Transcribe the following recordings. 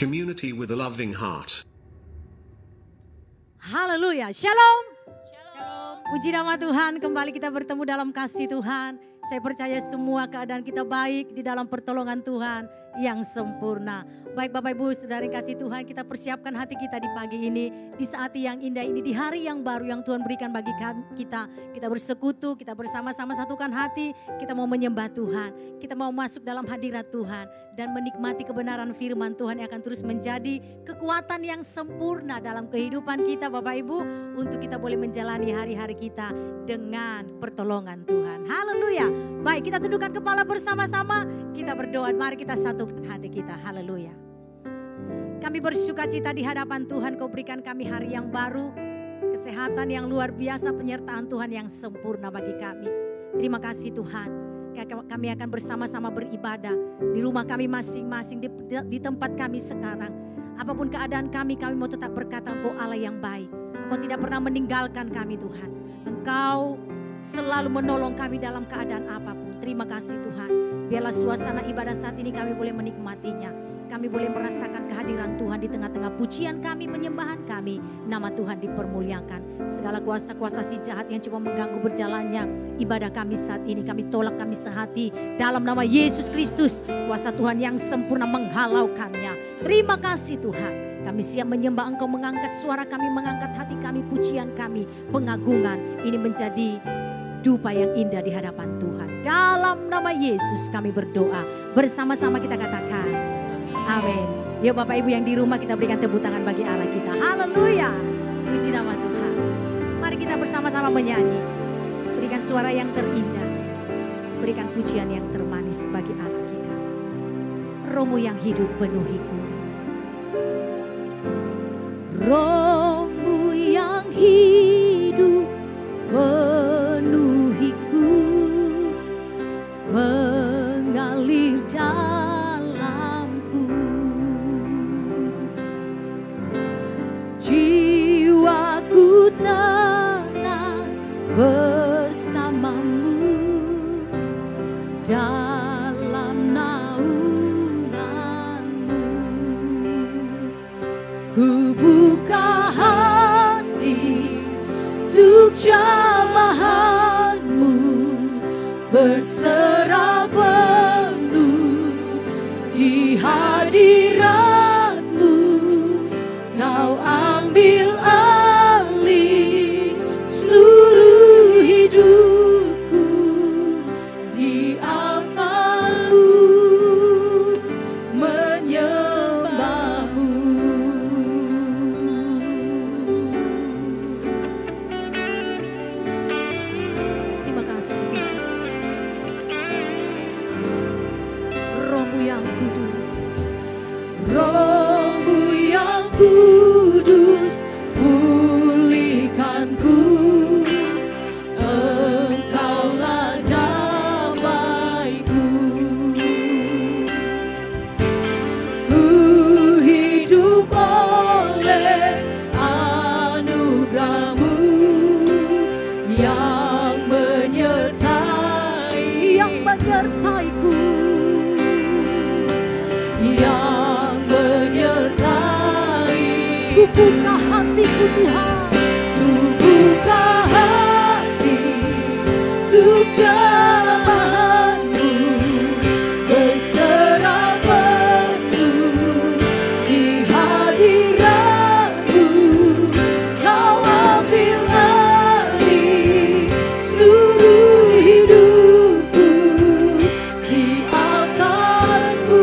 community with a loving heart. Haleluya, shalom. Puji nama Tuhan, kembali kita bertemu dalam kasih Tuhan. Saya percaya semua keadaan kita baik di dalam pertolongan Tuhan yang sempurna. Baik Bapak Ibu Saudara yang kasih Tuhan, kita persiapkan hati kita di pagi ini, di saat yang indah ini, di hari yang baru yang Tuhan berikan bagi kita. Kita bersekutu, kita bersama-sama satukan hati, kita mau menyembah Tuhan, kita mau masuk dalam hadirat Tuhan dan menikmati kebenaran firman Tuhan yang akan terus menjadi kekuatan yang sempurna dalam kehidupan kita Bapak Ibu, untuk kita boleh menjalani hari-hari kita dengan pertolongan Tuhan. Haleluya. Baik, kita tundukkan kepala bersama-sama, kita berdoa, mari kita satukan hati kita. Haleluya. Kami bersuka cita di hadapan Tuhan, Kau berikan kami hari yang baru, kesehatan yang luar biasa, penyertaan Tuhan yang sempurna bagi kami. Terima kasih Tuhan, kami akan bersama-sama beribadah di rumah kami masing-masing, di tempat kami sekarang. Apapun keadaan kami mau tetap berkata Engkau Allah yang baik. Engkau tidak pernah meninggalkan kami Tuhan. Engkau selalu menolong kami dalam keadaan apapun. Terima kasih Tuhan. Biarlah suasana ibadah saat ini kami boleh menikmatinya. Kami boleh merasakan kehadiran Tuhan di tengah-tengah pujian kami, penyembahan kami. Nama Tuhan dipermuliakan. Segala kuasa-kuasa si jahat yang cuma mengganggu berjalannya ibadah kami saat ini, kami tolak, kami sehati. Dalam nama Yesus Kristus, kuasa Tuhan yang sempurna menghalaukannya. Terima kasih Tuhan. Kami siap menyembah Engkau, mengangkat suara kami, mengangkat hati kami, pujian kami, pengagungan. Ini menjadi dupa yang indah di hadapan Tuhan. Dalam nama Yesus kami berdoa. Bersama-sama kita katakan amin. Yuk Bapak Ibu yang di rumah, kita berikan tepuk tangan bagi Allah kita. Haleluya. Puji nama Tuhan. Mari kita bersama-sama menyanyi. Berikan suara yang terindah. Berikan pujian yang termanis bagi Allah kita. Rohmu yang hidup penuhiku. Rohmu yang hidup penuhiku, mengalir dalamku. Jiwaku tenang bersamamu dalam naunganmu. Ku buka hati untuk jamahanmu, berserah penuh di hadiratmu. Kau ambil alih seluruh hidupku, di altarmu menyembahmu. Terima kasih Tuhan. Rohmu yang kudus, Rohmu yang kudus, pulihkanku. Engkaulah damaiku. Ku hidup oleh anugerah-Mu yang menyertaiku, yang menyertai. Ku buka hatiku Tuhan, ku buka hati untuk jamahanmu, berserah penuh di hadiratmu. Kau ambil alih seluruh hidupku, di altarku.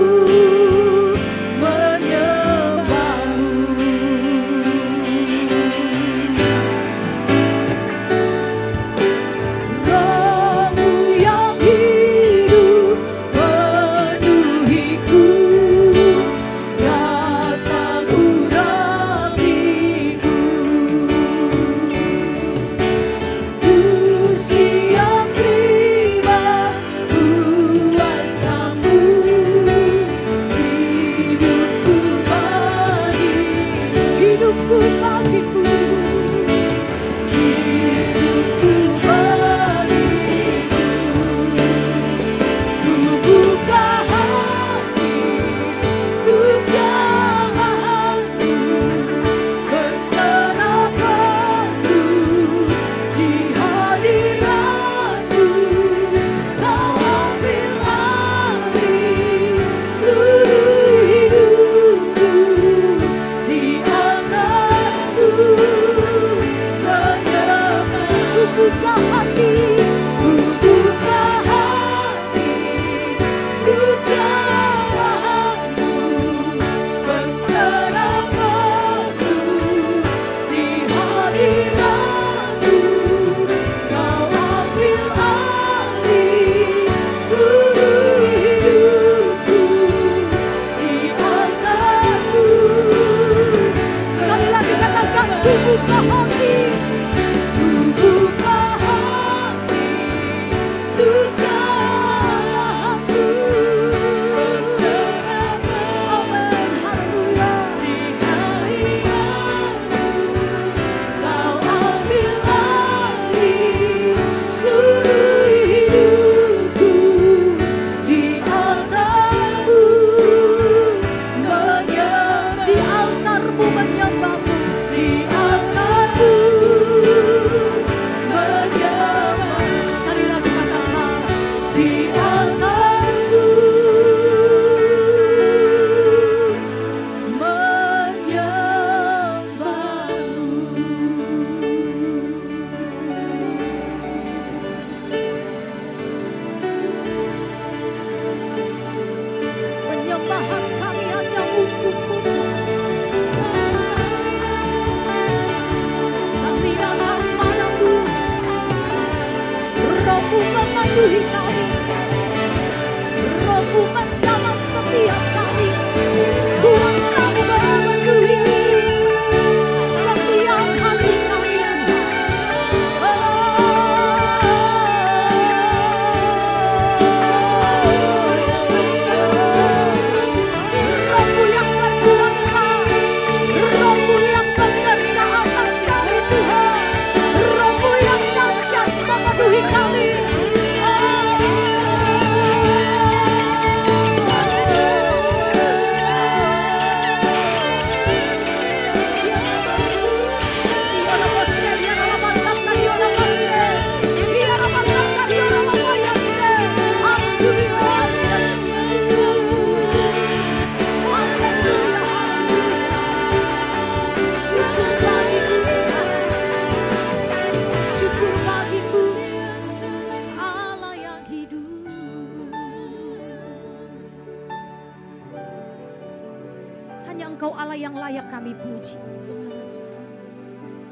hanya Engkau Allah yang layak kami puji.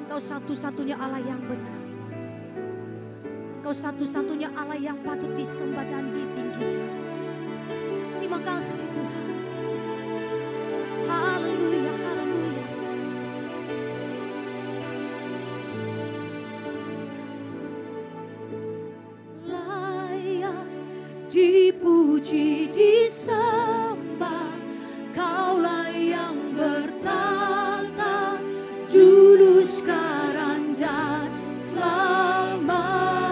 Engkau satu-satunya Allah yang benar. Engkau satu-satunya Allah yang patut disembah dan ditinggikan. Terima kasih Tuhan. Haleluya, haleluya. Layak dipuji, disembah, Kaulah yang bertata dulu, sekarang, dan selamanya.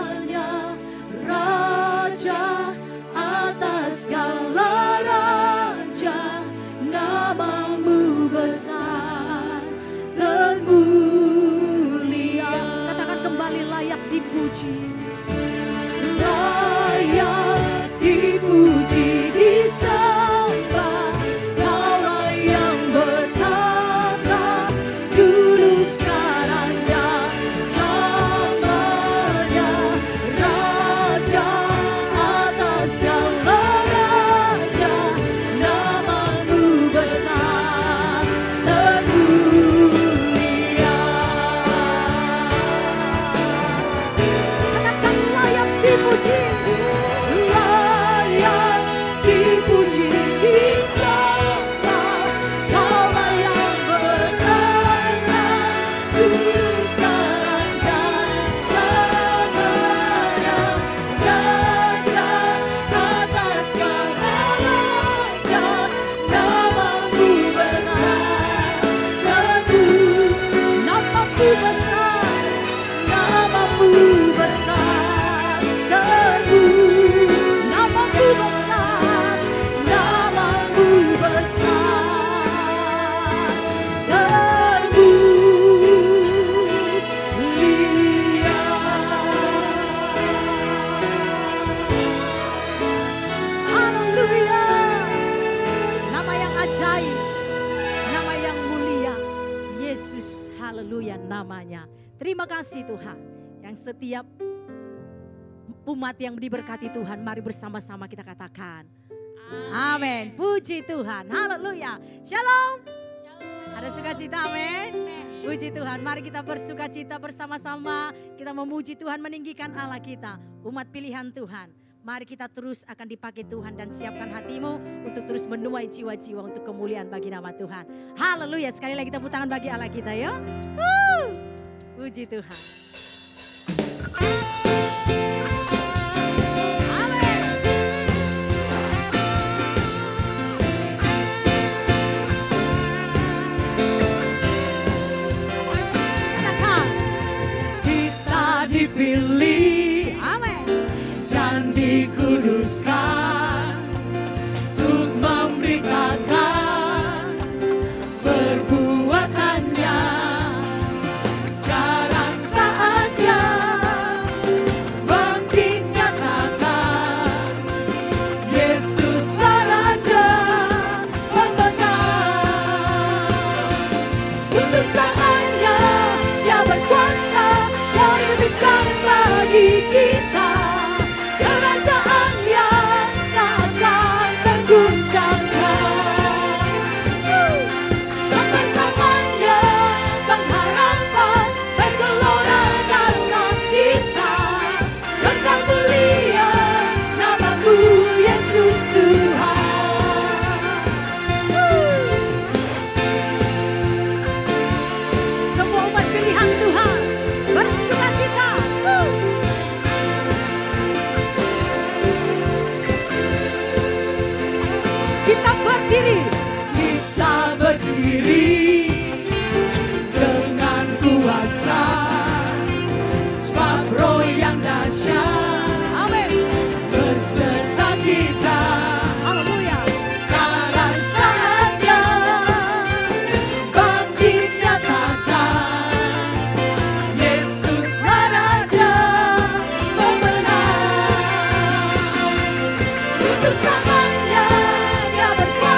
Raja atas segala raja, namamu besar termulia. Katakan kembali, layak dipuji. Layak dipuji, disembah, Kaulah yang bertata dulu, sekarang, dan selamanya. Raja atas segala raja, namamu besar termulia. Katakan layak dipuji, layak dipuji, disembah, Kaulah yang bertata dulu, sekarang, dan selamanya. Raja atas segala raja, namamu besar termulia. Namamu besar, namamu besar termulia. Namamu besar, namamu besar termulia. Haleluya. Nama yang ajaib, nama yang mulia, Yesus, haleluya namanya. Terima kasih Tuhan, yang setiap umat yang diberkati Tuhan, mari bersama-sama kita katakan amin. Puji Tuhan, haleluya. Shalom. Ada sukacita, amin. Puji Tuhan, mari kita bersukacita bersama-sama. Kita memuji Tuhan, meninggikan Allah kita, umat pilihan Tuhan. Mari kita terus akan dipakai Tuhan dan siapkan hatimu untuk terus menuai jiwa-jiwa untuk kemuliaan bagi nama Tuhan. Haleluya, sekali lagi tepuk tangan bagi Allah kita ya. Puji Tuhan. Amin. Katakan, kita dipilih, amin, dan dikuduskan untuk memberitakan perbuatannya. Sekarang saatnya bangkit nyatakan, Yesuslah Raja pemenang. Putus tangannya, Dia berkuasa, menyembuhkan bagi kita. Kerajaannya tak akan terguncangkan. Sampai-samanya pengharapan bergelora dalam kita. Kekal mulia namamu, Yesus Tuhan. Semua umat pilihan Tuhan bersukacita. Kita berdiri dengan kuasa, sebab Roh yang dahsyat, amin, beserta kita. Haleluya. Sekarang saatnya bangkit nyatakan, Yesuslah Raja pemenang. Putus tangannya, Dia berkuasa,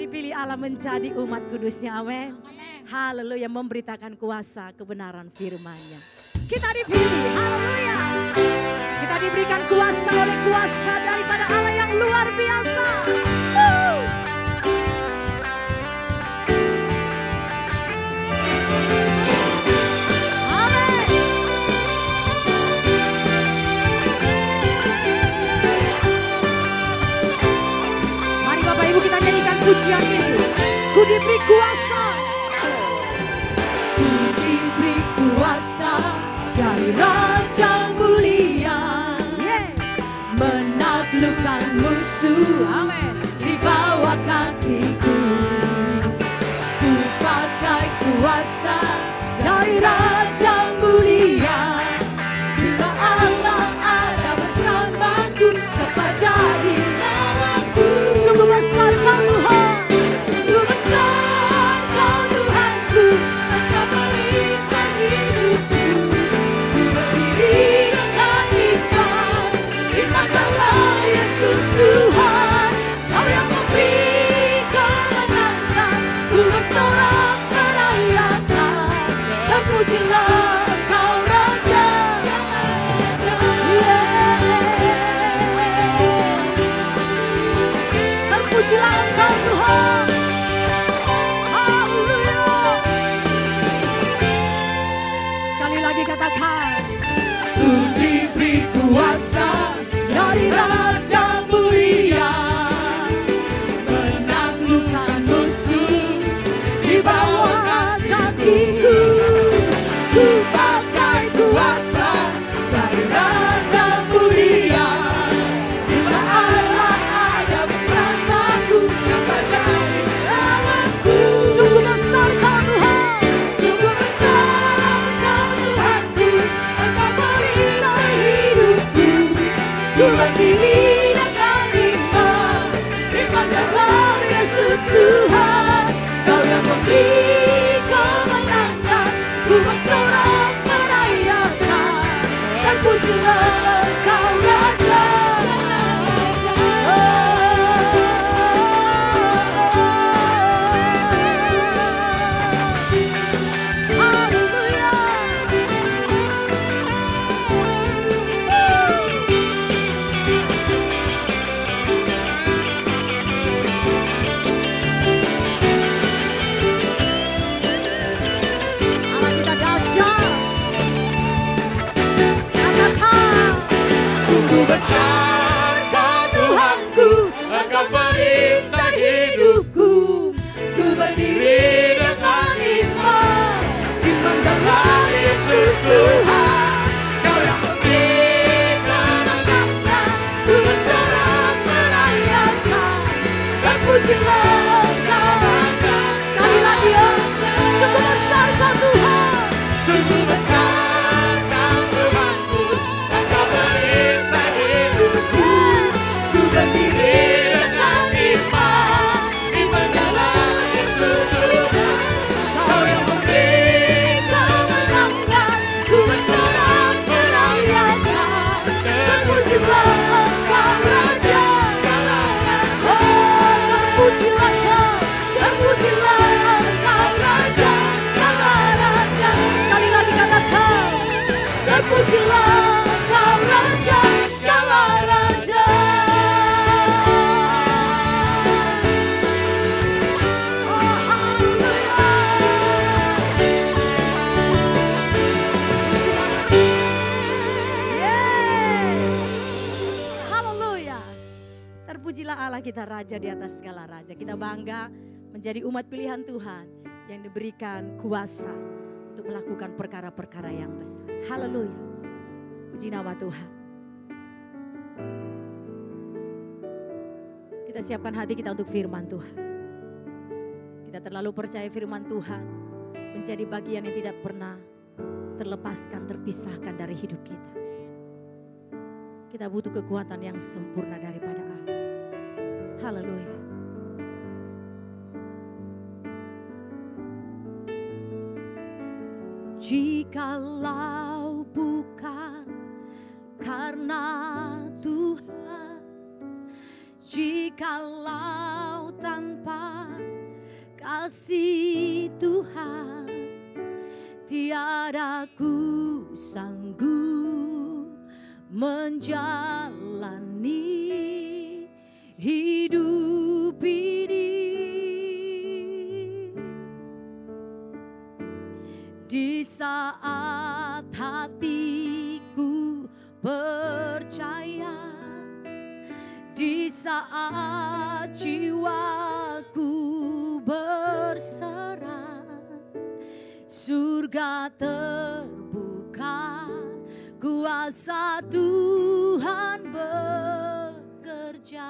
dipilih Allah menjadi umat kudusnya, amin. Haleluya, memberitakan kuasa kebenaran firman-Nya. Kita dipilih, haleluya. Kita diberikan kuasa oleh kuasa daripada Allah yang luar biasa. Pujian ini, ku diberi kuasa, ku diberi kuasa dari Raja mulia, menaklukkan musuh, di bawah kakiku. Ku pakai kuasa dari Raja mulia, bila Allah ada bersamaku, siapa jadi lawanku? Sungguh besar kau Tuhan. Tuhan, Kau yang memberi kemenangan, ku bersorak merayakan, terpujilah Kau Raja segala raja. Terpujilah Kau Tuhan. Haleluya. Sekali lagi katakan, ku diberi kuasa dari Raja mulia, menaklukkan musuh di bawah kakiku. Ku pakai kuasa dari Raja mulia, bila Allah ada bersamaku, siapa jadi lawanku? Sungguh besar Kau Tuhan, sungguh besar Kau Tuhanku, Engkau perisai hidupku. Ku berdiri dengan iman, iman dalam Yesus Tuhan. Kau yang memberi kemenangan, ku bersorak merayakan, terpujilah Kau Raja. Besar Kau Tuhanku, Engkau perisai hidupku. Ku berdiri dengan iman, iman dalam Yesus Tuhan. Kau yang memberi kemenangan, ku bersorak merayakan, terpujilah Kau Raja. Sekali lagi ya, sungguh besar Kau Tuhan, sungguh besar. Berdiri dengan iman, iman dalam Yesus Tuhan. Kau yang memberi kemenangan, ku bersorak merayakan, terpujilah Kau Raja segala raja. Terpujilah Kau, terpujilah Kau Raja segala raja. Sekali lagi katakan, terpujilah Kau Raja segala raja. Terpujilah Allah kita, Raja di atas segala raja. Kita bangga menjadi umat pilihan Tuhan yang diberikan kuasa untuk melakukan perkara-perkara yang besar. Haleluya. Puji nama Tuhan. Kita siapkan hati kita untuk firman Tuhan. Kita terlalu percaya firman Tuhan menjadi bagian yang tidak pernah terlepaskan, terpisahkan dari hidup kita. Kita butuh kekuatan yang sempurna daripada Allah. Haleluya. Jikalau bukan karena Tuhan, jikalau tanpa kasih Tuhan, tiada ku sanggup menjalani hidup ini. Di saat hatiku percaya, di saat jiwaku berserah, surga terbuka, kuasa Tuhan bekerja.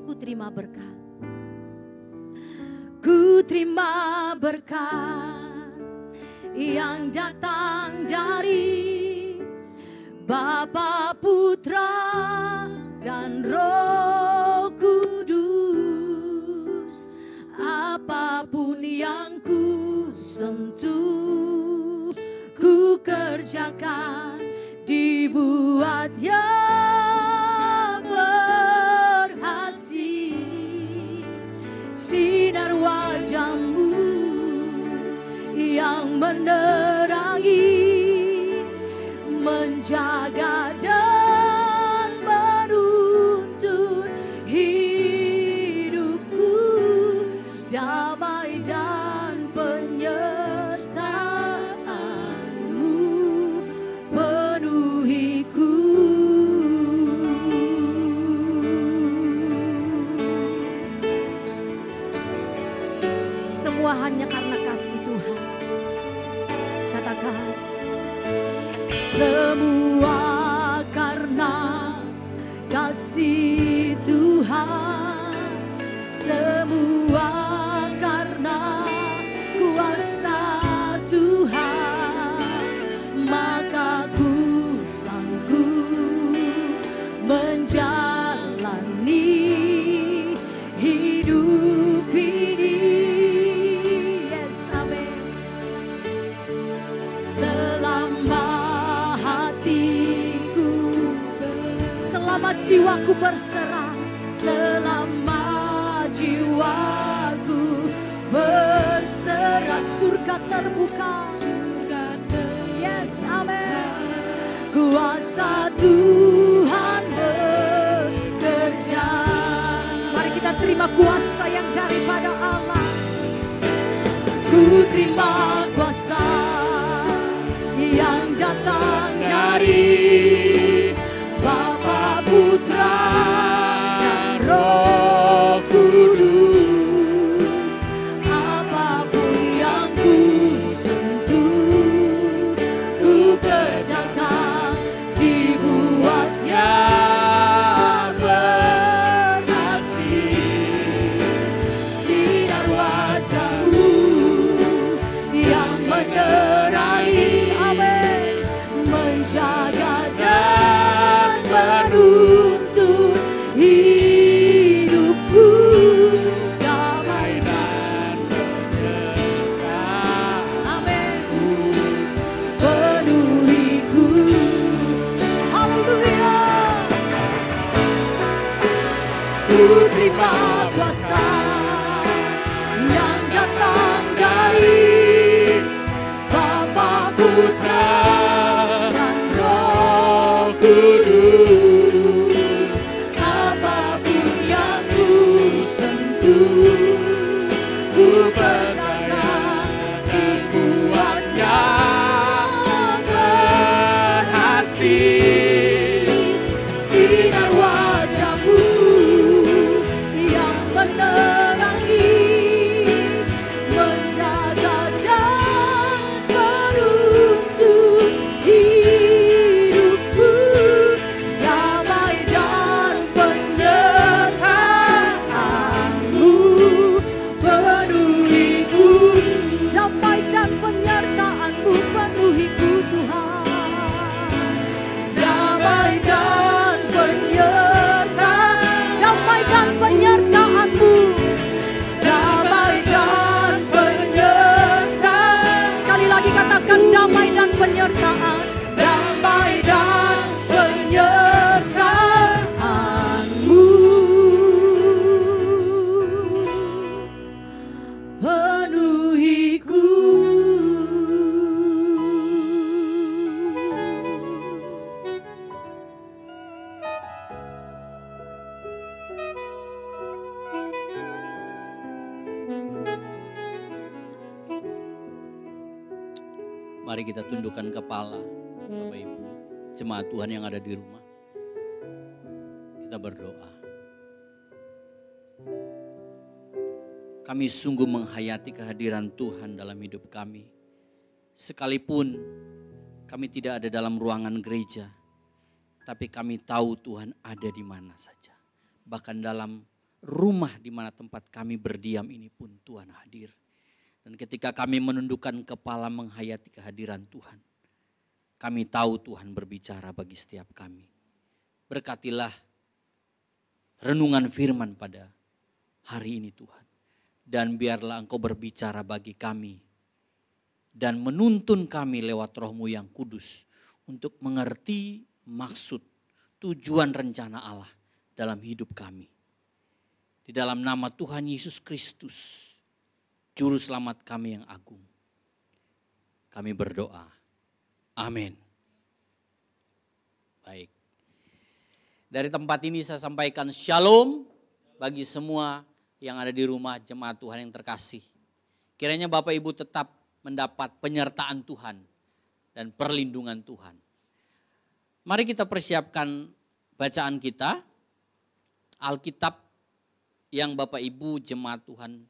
Ku terima berkat, ku terima berkat yang datang dari Bapa, Putra, dan Roh Kudus. Apapun yang ku sentuh, ku kerjakan, dibuatnya berhasil. Sinar wajah-Mu yang menerangi, menjaga dan menuntun hidupku, damai dan penyertaan-Mu penuhiku. Semua hanya karena kasih Tuhan. Katakan, semua karena kasih Tuhan, semua karena kuasa Tuhan, maka ku sanggup menjalani hidup ini. Yes, amin. Selama jiwaku berserah, selama jiwaku berserah, surga terbuka, yes, amin. Kuasa Tuhan bekerja. Mari kita terima kuasa yang daripada Allah. Ku terima kuasa yang datang dari Bapa, Putra, dan Roh Kudus. Apapun yang ku sentuh, ku kerjakan, dibuatnya berhasil. Sinar wajah-Mu yang menerangi, amin, menjaga dan menuntun hidupku, damai dan penyertaan, amin, penuhiku. Haleluya. Ku terima kuasa yang datang dari Bapa, Putra, dan Roh Kudus. Apapun yang ku sentuh, ku percayakan, dibuatnya berhasil. Sinar wajah-Mu yang benar Mari kita tundukkan kepala, Bapak Ibu, jemaat Tuhan yang ada di rumah. Kita berdoa. Kami sungguh menghayati kehadiran Tuhan dalam hidup kami. Sekalipun kami tidak ada dalam ruangan gereja, tapi kami tahu Tuhan ada di mana saja. Bahkan dalam rumah di mana tempat kami berdiam ini pun Tuhan hadir. Dan ketika kami menundukkan kepala menghayati kehadiran Tuhan, kami tahu Tuhan berbicara bagi setiap kami. Berkatilah renungan firman pada hari ini Tuhan. Dan biarlah Engkau berbicara bagi kami dan menuntun kami lewat Roh-Mu yang kudus untuk mengerti maksud, tujuan rencana Allah dalam hidup kami. Di dalam nama Tuhan Yesus Kristus, Juru Selamat kami yang agung, kami berdoa. Amin. Baik. Dari tempat ini saya sampaikan shalom bagi semua yang ada di rumah jemaat Tuhan yang terkasih. Kiranya Bapak Ibu tetap mendapat penyertaan Tuhan dan perlindungan Tuhan. Mari kita persiapkan bacaan kita, Alkitab yang Bapak Ibu jemaat Tuhan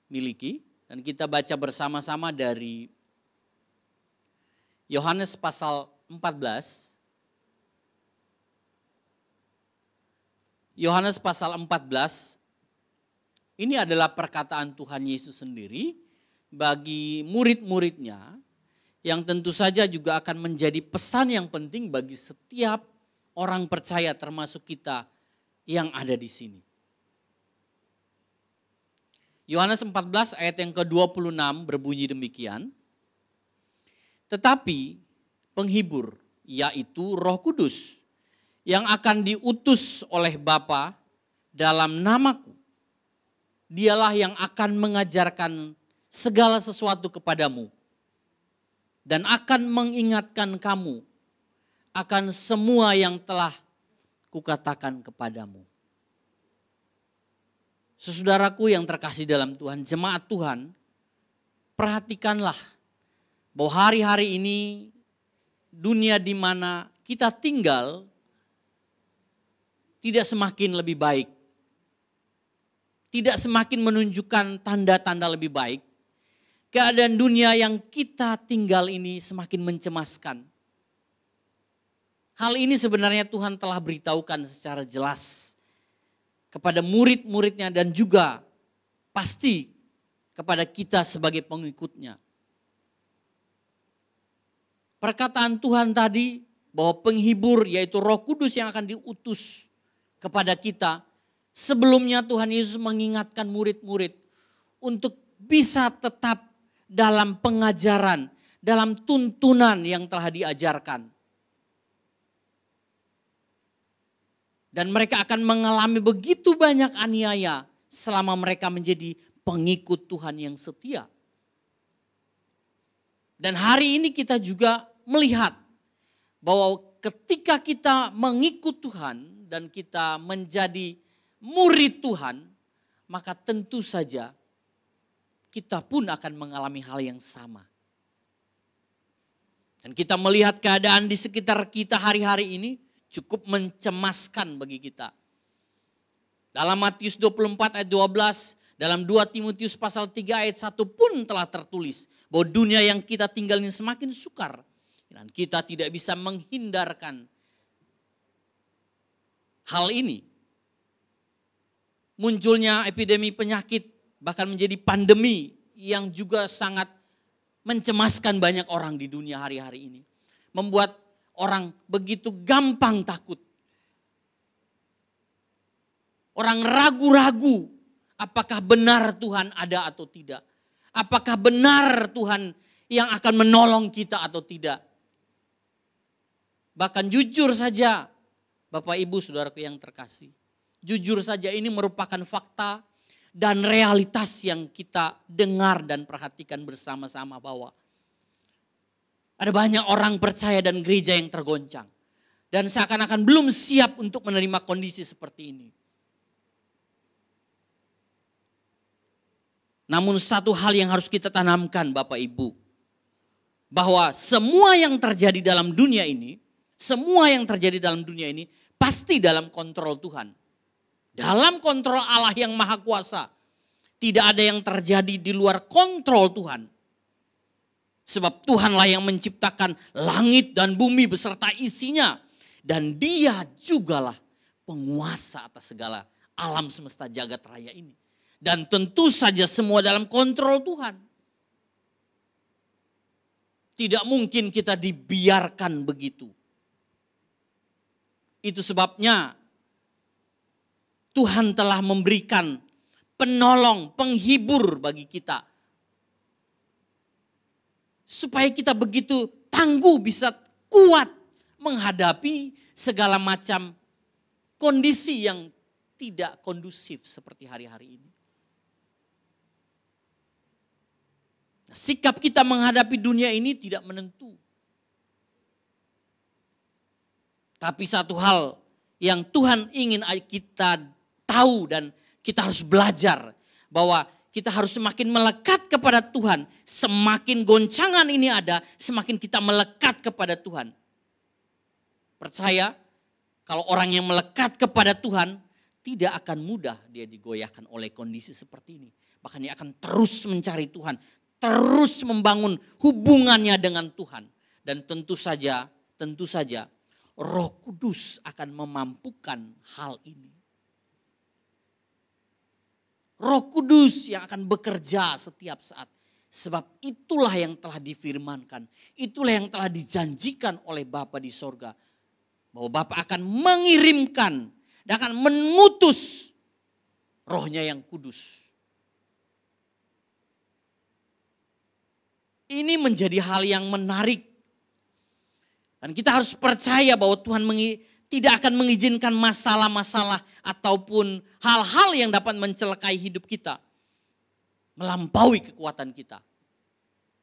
miliki. Dan kita baca bersama-sama dari Yohanes pasal 14. Yohanes pasal 14. Ini adalah perkataan Tuhan Yesus sendiri bagi murid-muridnya yang tentu saja juga akan menjadi pesan yang penting bagi setiap orang percaya termasuk kita yang ada di sini. Yohanes 14 ayat yang ke-26 berbunyi demikian. Tetapi penghibur yaitu Roh Kudus yang akan diutus oleh Bapa dalam namaku. Dialah yang akan mengajarkan segala sesuatu kepadamu dan akan mengingatkan kamu akan semua yang telah kukatakan kepadamu. Saudaraku yang terkasih dalam Tuhan, jemaat Tuhan, perhatikanlah bahwa hari-hari ini dunia di mana kita tinggal tidak semakin lebih baik. Tidak semakin menunjukkan tanda-tanda lebih baik. Keadaan dunia yang kita tinggal ini semakin mencemaskan. Hal ini sebenarnya Tuhan telah beritahukan secara jelas kepada murid-muridnya dan juga pasti kepada kita sebagai pengikutnya. Perkataan Tuhan tadi bahwa penghibur yaitu Roh Kudus yang akan diutus kepada kita. Sebelumnya Tuhan Yesus mengingatkan murid-murid untuk bisa tetap dalam pengajaran, dalam tuntunan yang telah diajarkan. Dan mereka akan mengalami begitu banyak aniaya selama mereka menjadi pengikut Tuhan yang setia. Dan hari ini kita juga melihat bahwa ketika kita mengikut Tuhan dan kita menjadi murid Tuhan, maka tentu saja kita pun akan mengalami hal yang sama. Dan kita melihat keadaan di sekitar kita hari-hari ini cukup mencemaskan bagi kita. Dalam Matius 24 ayat 12, dalam 2 Timotius pasal 3 ayat 1 pun telah tertulis bahwa dunia yang kita tinggal ini semakin sukar. Dan kita tidak bisa menghindarkan hal ini. Munculnya epidemi penyakit, bahkan menjadi pandemi yang juga sangat mencemaskan banyak orang di dunia hari-hari ini. Membuat orang begitu gampang takut. Orang ragu-ragu apakah benar Tuhan ada atau tidak. Apakah benar Tuhan yang akan menolong kita atau tidak. Bahkan jujur saja Bapak Ibu Saudaraku yang terkasih. Jujur saja ini merupakan fakta dan realitas yang kita dengar dan perhatikan bersama-sama bahwa ada banyak orang percaya dan gereja yang tergoncang. Dan seakan-akan belum siap untuk menerima kondisi seperti ini. Namun satu hal yang harus kita tanamkan Bapak Ibu. bahwa semua yang terjadi dalam dunia ini, pasti dalam kontrol Tuhan. Dalam kontrol Allah yang Maha Kuasa. Tidak ada yang terjadi di luar kontrol Tuhan. Sebab Tuhanlah yang menciptakan langit dan bumi beserta isinya. Dan Dia jugalah penguasa atas segala alam semesta jagat raya ini. Dan tentu saja semua dalam kontrol Tuhan. Tidak mungkin kita dibiarkan begitu. Itu sebabnya Tuhan telah memberikan penolong, penghibur bagi kita. Supaya kita begitu tangguh, bisa kuat menghadapi segala macam kondisi yang tidak kondusif seperti hari-hari ini. Sikap kita menghadapi dunia ini tidak menentu. Tapi satu hal yang Tuhan ingin kita tahu dan kita harus belajar. Bahwa kita harus semakin melekat kepada Tuhan. Semakin goncangan ini ada, semakin kita melekat kepada Tuhan. Percaya kalau orang yang melekat kepada Tuhan tidak akan mudah dia digoyahkan oleh kondisi seperti ini. Bahkan dia akan terus mencari Tuhan. Terus membangun hubungannya dengan Tuhan. Dan tentu saja Roh Kudus akan memampukan hal ini. Roh Kudus yang akan bekerja setiap saat. Sebab itulah yang telah difirmankan. Itulah yang telah dijanjikan oleh Bapa di sorga. Bahwa Bapa akan mengirimkan dan akan mengutus Rohnya yang kudus. Ini menjadi hal yang menarik. Dan kita harus percaya bahwa Tuhan tidak akan mengizinkan masalah-masalah ataupun hal-hal yang dapat mencelakai hidup kita. Melampaui kekuatan kita.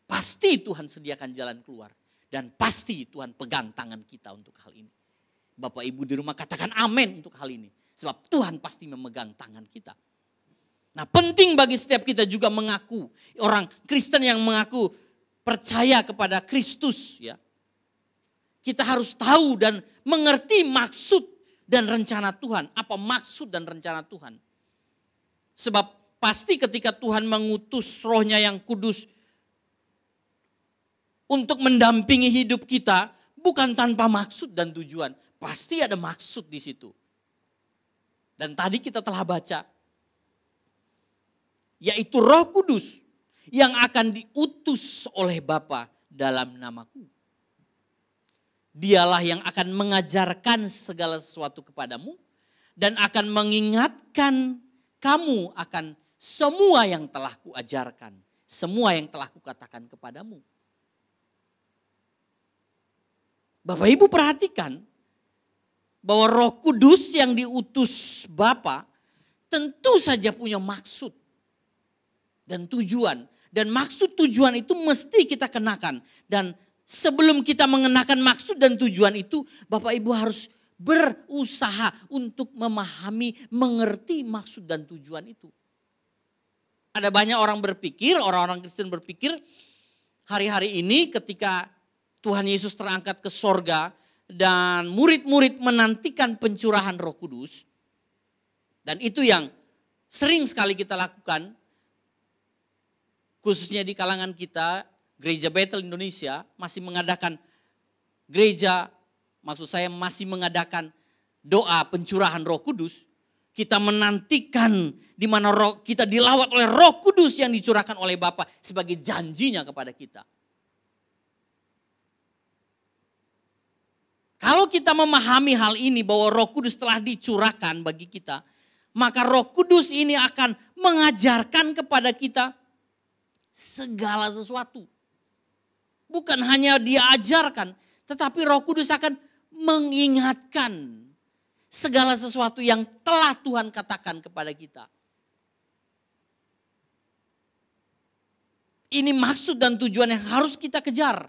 Pasti Tuhan sediakan jalan keluar. Dan pasti Tuhan pegang tangan kita untuk hal ini. Bapak Ibu di rumah katakan amin untuk hal ini. Sebab Tuhan pasti memegang tangan kita. Nah, penting bagi setiap kita juga mengaku. Orang Kristen yang mengaku percaya kepada Kristus, ya. Kita harus tahu dan mengerti maksud dan rencana Tuhan. Apa maksud dan rencana Tuhan? Sebab pasti ketika Tuhan mengutus Rohnya yang kudus untuk mendampingi hidup kita, bukan tanpa maksud dan tujuan. Pasti ada maksud di situ. Dan tadi kita telah baca, yaitu Roh Kudus yang akan diutus oleh Bapa dalam namaku. Dialah yang akan mengajarkan segala sesuatu kepadamu dan akan mengingatkan kamu akan semua yang telah kuajarkan, semua yang telah kukatakan kepadamu. Bapak Ibu perhatikan bahwa Roh Kudus yang diutus Bapa tentu saja punya maksud dan tujuan. Dan maksud tujuan itu mesti kita kenakan. Dan sebelum kita mengenakan maksud dan tujuan itu, Bapak Ibu harus berusaha untuk memahami, mengerti maksud dan tujuan itu. Ada banyak orang berpikir, orang-orang Kristen berpikir, hari-hari ini ketika Tuhan Yesus terangkat ke sorga dan murid-murid menantikan pencurahan Roh Kudus. Dan itu yang sering sekali kita lakukan, khususnya di kalangan kita, Gereja Bethel Indonesia masih mengadakan masih mengadakan doa pencurahan Roh Kudus. Kita menantikan di mana kita dilawat oleh Roh Kudus yang dicurahkan oleh Bapa sebagai janjinya kepada kita. Kalau kita memahami hal ini bahwa Roh Kudus telah dicurahkan bagi kita, maka Roh Kudus ini akan mengajarkan kepada kita segala sesuatu. Bukan hanya diajarkan, tetapi Roh Kudus akan mengingatkan segala sesuatu yang telah Tuhan katakan kepada kita. Ini maksud dan tujuan yang harus kita kejar.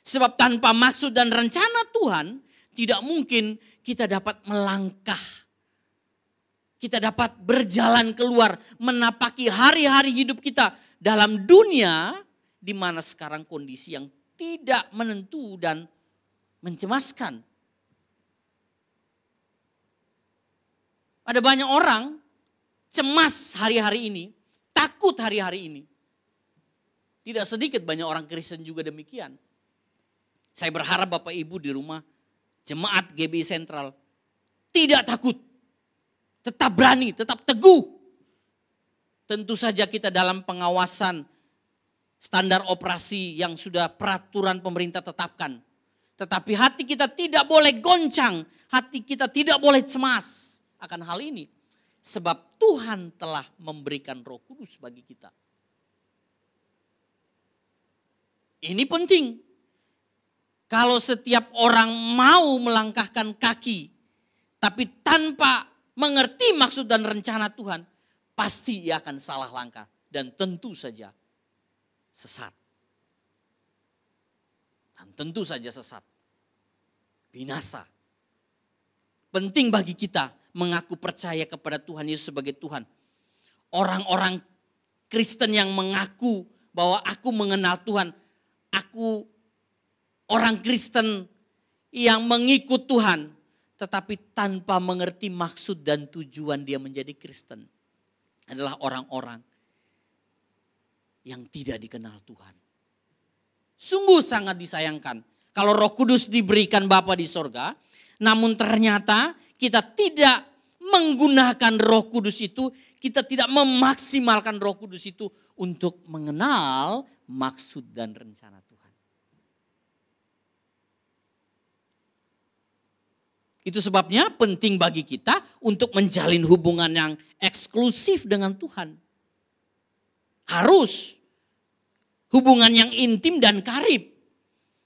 Sebab tanpa maksud dan rencana Tuhan, tidak mungkin kita dapat melangkah. Kita dapat berjalan keluar, menapaki hari-hari hidup kita dalam dunia di mana sekarang kondisi yang tidak menentu dan mencemaskan. Ada banyak orang cemas hari-hari ini, takut hari-hari ini. Tidak sedikit banyak orang Kristen juga demikian. Saya berharap Bapak Ibu di rumah, jemaat GBI Sentral, tidak takut. Tetap berani, tetap teguh. Tentu saja kita dalam pengawasan standar operasi yang sudah peraturan pemerintah tetapkan. Tetapi hati kita tidak boleh goncang, hati kita tidak boleh cemas akan hal ini. Sebab Tuhan telah memberikan Roh Kudus bagi kita. Ini penting. Kalau setiap orang mau melangkahkan kaki, tapi tanpa mengerti maksud dan rencana Tuhan, pasti ia akan salah langkah. Dan tentu saja sesat. Dan tentu saja sesat. Binasa. Penting bagi kita mengaku percaya kepada Tuhan Yesus sebagai Tuhan. Orang-orang Kristen yang mengaku bahwa aku mengenal Tuhan, aku orang Kristen yang mengikut Tuhan, tetapi tanpa mengerti maksud dan tujuan dia menjadi Kristen, adalah orang-orang yang tidak dikenal Tuhan. Sungguh sangat disayangkan kalau Roh Kudus diberikan Bapa di sorga, namun ternyata kita tidak menggunakan Roh Kudus itu, kita tidak memaksimalkan Roh Kudus itu untuk mengenal maksud dan rencana Tuhan. Itu sebabnya penting bagi kita untuk menjalin hubungan yang eksklusif dengan Tuhan. Harus hubungan yang intim dan karib.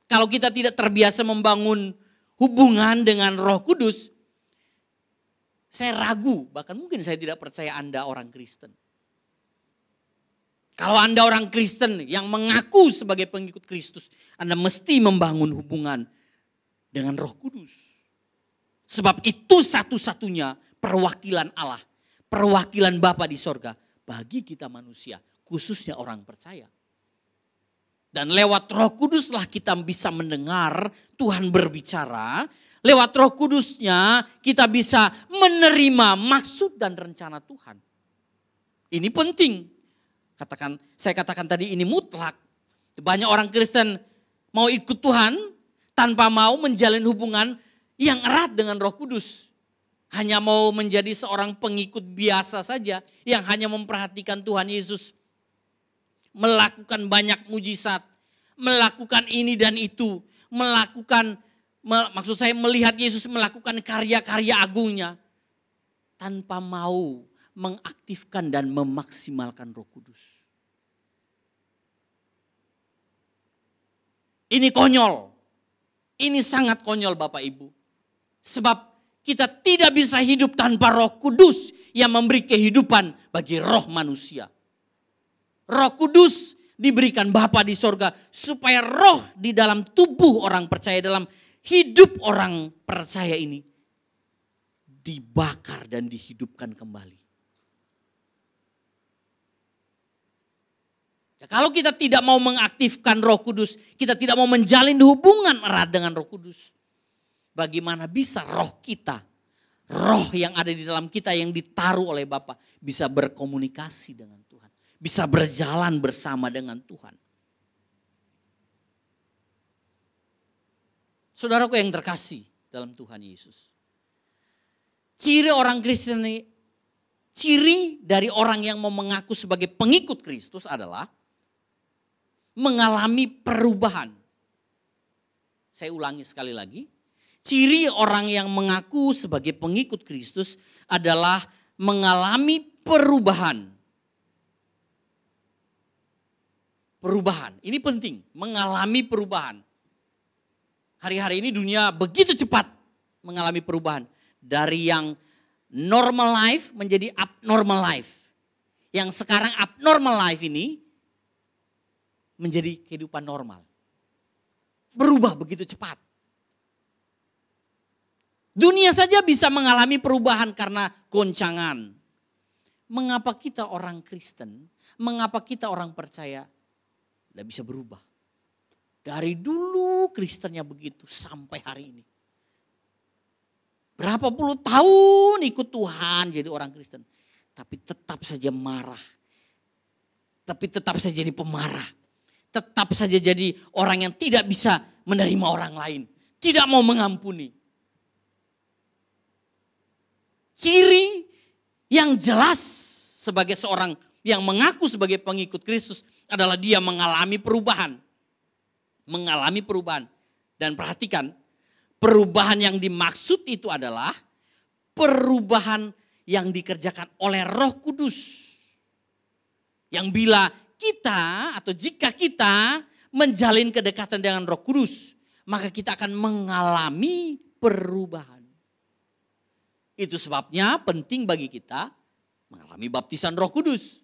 Kalau kita tidak terbiasa membangun hubungan dengan Roh Kudus, saya ragu, bahkan mungkin saya tidak percaya Anda orang Kristen. Kalau Anda orang Kristen yang mengaku sebagai pengikut Kristus, Anda mesti membangun hubungan dengan Roh Kudus. Sebab itu satu-satunya perwakilan Allah, perwakilan Bapa di sorga bagi kita manusia, khususnya orang percaya. Dan lewat Roh Kuduslah kita bisa mendengar Tuhan berbicara. Lewat Roh Kudusnya kita bisa menerima maksud dan rencana Tuhan. Ini penting. Saya katakan tadi ini mutlak. Banyak orang Kristen mau ikut Tuhan tanpa mau menjalin hubungan yang erat dengan Roh Kudus. Hanya mau menjadi seorang pengikut biasa saja yang hanya memperhatikan Tuhan Yesus. Melakukan banyak mujizat, melakukan ini dan itu, maksud saya melihat Yesus melakukan karya-karya agungnya tanpa mau mengaktifkan dan memaksimalkan Roh Kudus. Ini konyol. Ini sangat konyol Bapak Ibu. Sebab kita tidak bisa hidup tanpa Roh Kudus yang memberi kehidupan bagi roh manusia. Roh Kudus diberikan Bapa di sorga supaya roh di dalam tubuh orang percaya, dalam hidup orang percaya ini dibakar dan dihidupkan kembali. Ya, kalau kita tidak mau mengaktifkan Roh Kudus, kita tidak mau menjalin hubungan erat dengan Roh Kudus, bagaimana bisa roh kita, roh yang ada di dalam kita yang ditaruh oleh Bapa bisa berkomunikasi dengan Tuhan, bisa berjalan bersama dengan Tuhan. Saudaraku yang terkasih dalam Tuhan Yesus. Ciri orang Kristen ini, ciri dari orang yang mau mengaku sebagai pengikut Kristus adalah mengalami perubahan. Saya ulangi sekali lagi. Ciri orang yang mengaku sebagai pengikut Kristus adalah mengalami perubahan. Perubahan, ini penting, mengalami perubahan. Hari-hari ini dunia begitu cepat mengalami perubahan. Dari yang normal life menjadi abnormal life. Yang sekarang abnormal life ini menjadi kehidupan normal. Berubah begitu cepat. Dunia saja bisa mengalami perubahan karena goncangan. Mengapa kita orang Kristen, mengapa kita orang percaya tidak bisa berubah? Dari dulu Kristennya begitu sampai hari ini. Berapa puluh tahun ikut Tuhan jadi orang Kristen. Tapi tetap saja marah. Tapi tetap saja jadi pemarah. Tetap saja jadi orang yang tidak bisa menerima orang lain. Tidak mau mengampuni. Ciri yang jelas sebagai seorang yang mengaku sebagai pengikut Kristus adalah dia mengalami perubahan. Mengalami perubahan. Dan perhatikan, perubahan yang dimaksud itu adalah perubahan yang dikerjakan oleh Roh Kudus. Yang bila kita atau jika kita menjalin kedekatan dengan Roh Kudus, maka kita akan mengalami perubahan. Itu sebabnya penting bagi kita mengalami baptisan Roh Kudus.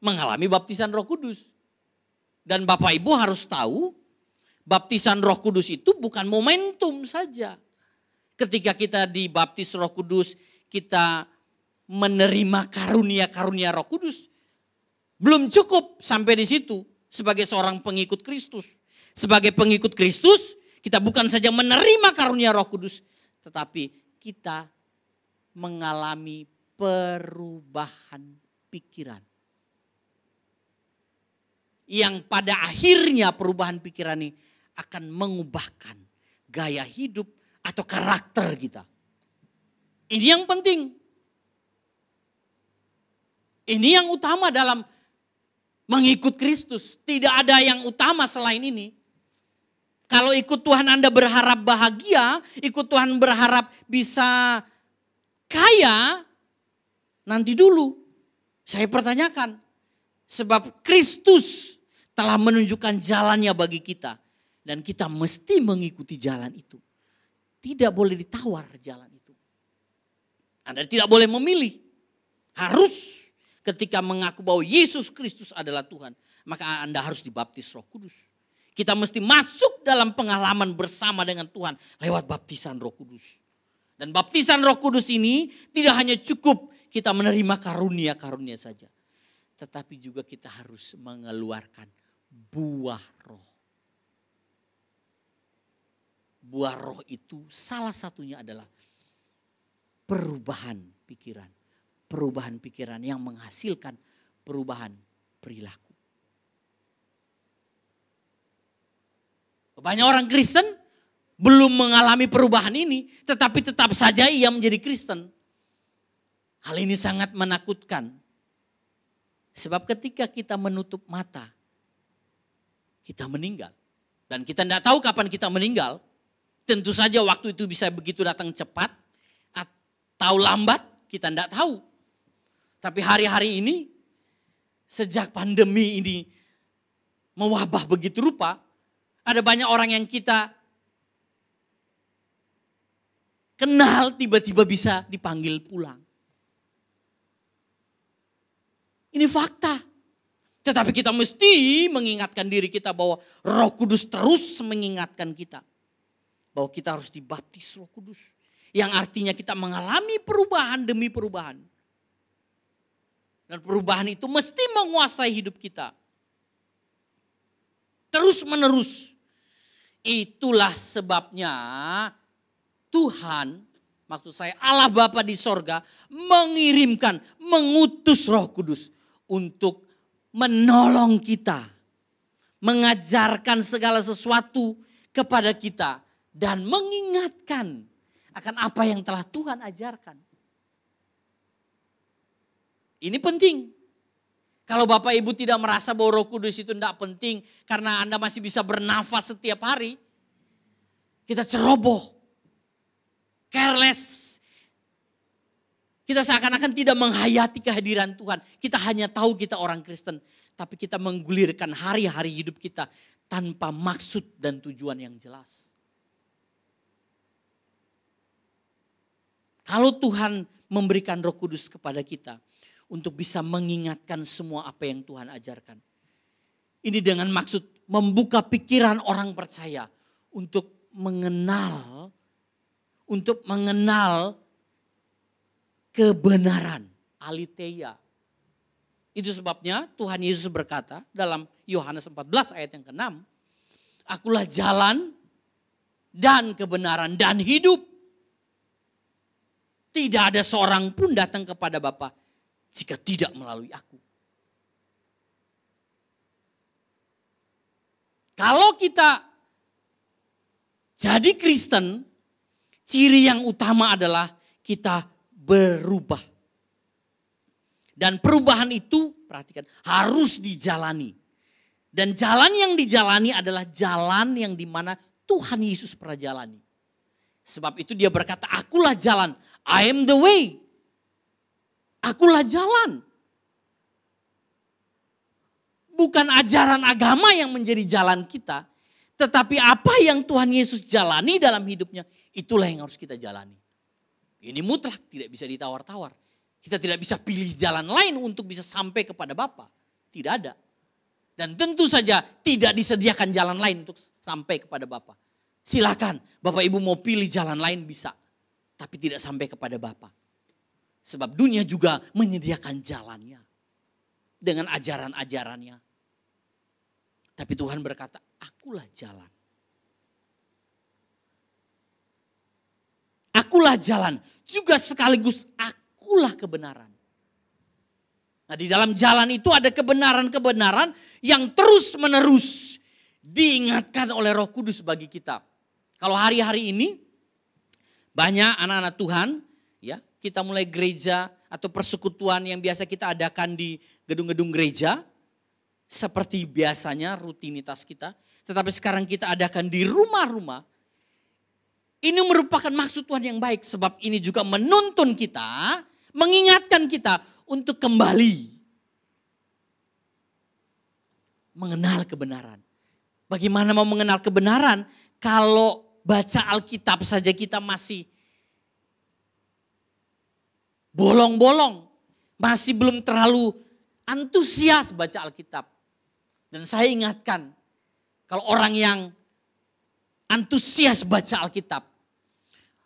Mengalami baptisan Roh Kudus. Dan Bapak Ibu harus tahu, baptisan Roh Kudus itu bukan momentum saja. Ketika kita dibaptis Roh Kudus, kita menerima karunia-karunia Roh Kudus. Belum cukup sampai di situ sebagai seorang pengikut Kristus. Sebagai pengikut Kristus, kita bukan saja menerima karunia Roh Kudus, tetapi kita mengalami perubahan pikiran. Yang pada akhirnya perubahan pikiran ini akan mengubahkan gaya hidup atau karakter kita. Ini yang penting. Ini yang utama dalam mengikut Kristus. Tidak ada yang utama selain ini. Kalau ikut Tuhan Anda berharap bahagia, ikut Tuhan berharap bisa kaya, nanti dulu. Saya pertanyakan, sebab Kristus telah menunjukkan jalannya bagi kita. Dan kita mesti mengikuti jalan itu. Tidak boleh ditawar jalan itu. Anda tidak boleh memilih. Harus ketika mengaku bahwa Yesus Kristus adalah Tuhan, maka Anda harus dibaptis Roh Kudus. Kita mesti masuk dalam pengalaman bersama dengan Tuhan lewat baptisan Roh Kudus. Dan baptisan Roh Kudus ini tidak hanya cukup kita menerima karunia-karunia saja. Tetapi juga kita harus mengeluarkan buah roh. Buah roh itu salah satunya adalah perubahan pikiran. Perubahan pikiran yang menghasilkan perubahan perilaku. Banyak orang Kristen belum mengalami perubahan ini, tetapi tetap saja ia menjadi Kristen. Hal ini sangat menakutkan. Sebab ketika kita menutup mata, kita meninggal. Dan kita tidak tahu kapan kita meninggal. Tentu saja waktu itu bisa begitu datang cepat atau lambat, kita tidak tahu. Tapi hari-hari ini, sejak pandemi ini mewabah begitu rupa, ada banyak orang yang kita kenal tiba-tiba bisa dipanggil pulang. Ini fakta. Tetapi kita mesti mengingatkan diri kita bahwa Roh Kudus terus mengingatkan kita. Bahwa kita harus dibaptis Roh Kudus. Yang artinya kita mengalami perubahan demi perubahan. Dan perubahan itu mesti menguasai hidup kita. Terus menerus. Itulah sebabnya Tuhan, maksud saya Allah Bapa di sorga, mengirimkan, mengutus Roh Kudus untuk menolong kita, mengajarkan segala sesuatu kepada kita, dan mengingatkan akan apa yang telah Tuhan ajarkan. Ini penting. Kalau Bapak Ibu tidak merasa bahwa Roh Kudus itu tidak penting karena Anda masih bisa bernafas setiap hari, kita ceroboh, careless. Kita seakan-akan tidak menghayati kehadiran Tuhan. Kita hanya tahu kita orang Kristen. Tapi kita menggulirkan hari-hari hidup kita tanpa maksud dan tujuan yang jelas. Kalau Tuhan memberikan Roh Kudus kepada kita untuk bisa mengingatkan semua apa yang Tuhan ajarkan. Ini dengan maksud membuka pikiran orang percaya untuk mengenal kebenaran, aletheia, Itu sebabnya Tuhan Yesus berkata dalam Yohanes 14 ayat yang ke-6. Akulah jalan dan kebenaran dan hidup. Tidak ada seorang pun datang kepada Bapa jika tidak melalui aku. Kalau kita jadi Kristen, ciri yang utama adalah kita berubah. Dan perubahan itu, perhatikan, harus dijalani. Dan jalan yang dijalani adalah jalan yang dimana Tuhan Yesus pernah jalani. Sebab itu dia berkata, akulah jalan, I am the way. Akulah jalan. Bukan ajaran agama yang menjadi jalan kita. Tetapi apa yang Tuhan Yesus jalani dalam hidupnya, itulah yang harus kita jalani. Ini mutlak, tidak bisa ditawar-tawar. Kita tidak bisa pilih jalan lain untuk bisa sampai kepada Bapa. Tidak ada. Dan tentu saja tidak disediakan jalan lain untuk sampai kepada Bapa. Silakan, Bapak Ibu mau pilih jalan lain bisa. Tapi tidak sampai kepada Bapa. Sebab dunia juga menyediakan jalannya. Dengan ajaran-ajarannya. Tapi Tuhan berkata, akulah jalan. Akulah jalan. Juga sekaligus akulah kebenaran. Nah, di dalam jalan itu ada kebenaran-kebenaran yang terus-menerus diingatkan oleh Roh Kudus bagi kita. Kalau hari-hari ini banyak anak-anak Tuhan, ya, kita mulai gereja atau persekutuan yang biasa kita adakan di gedung-gedung gereja, seperti biasanya rutinitas kita, tetapi sekarang kita adakan di rumah-rumah. Ini merupakan maksud Tuhan yang baik, sebab ini juga menuntun kita, mengingatkan kita untuk kembali mengenal kebenaran. Bagaimana mau mengenal kebenaran kalau baca Alkitab saja kita masih bolong-bolong, masih belum terlalu antusias baca Alkitab. Dan saya ingatkan, kalau orang yang antusias baca Alkitab,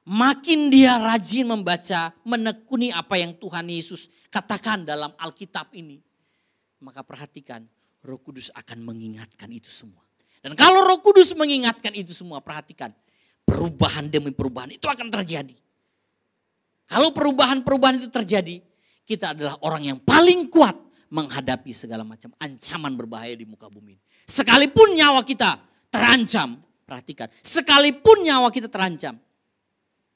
makin dia rajin membaca, menekuni apa yang Tuhan Yesus katakan dalam Alkitab ini. Maka perhatikan, Roh Kudus akan mengingatkan itu semua. Dan kalau Roh Kudus mengingatkan itu semua, perhatikan, perubahan demi perubahan itu akan terjadi. Kalau perubahan-perubahan itu terjadi, kita adalah orang yang paling kuat menghadapi segala macam ancaman berbahaya di muka bumi. Sekalipun nyawa kita terancam, perhatikan, sekalipun nyawa kita terancam,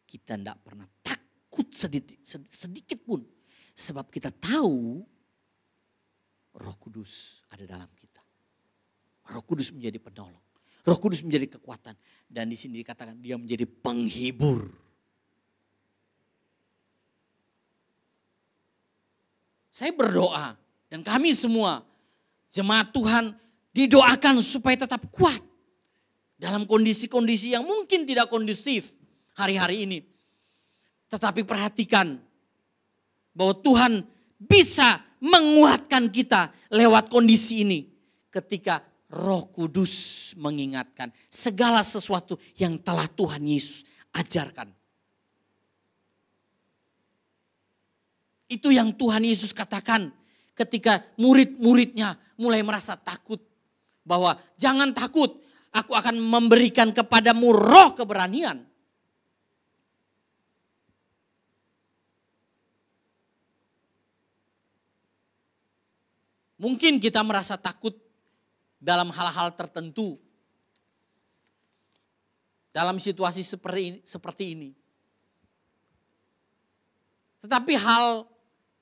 kita tidak pernah takut sedikit pun. Sebab kita tahu Roh Kudus ada dalam kita. Roh Kudus menjadi penolong. Roh Kudus menjadi kekuatan. Dan di sini dikatakan dia menjadi penghibur. Saya berdoa. Dan kami semua jemaat Tuhan didoakan supaya tetap kuat. Dalam kondisi-kondisi yang mungkin tidak kondusif hari-hari ini. Tetapi perhatikan bahwa Tuhan bisa menguatkan kita lewat kondisi ini. Ketika Roh Kudus mengingatkan segala sesuatu yang telah Tuhan Yesus ajarkan. Itu yang Tuhan Yesus katakan ketika murid-muridnya mulai merasa takut. Bahwa jangan takut, aku akan memberikan kepadamu roh keberanian. Mungkin kita merasa takut dalam hal-hal tertentu. Dalam situasi seperti ini. Tetapi hal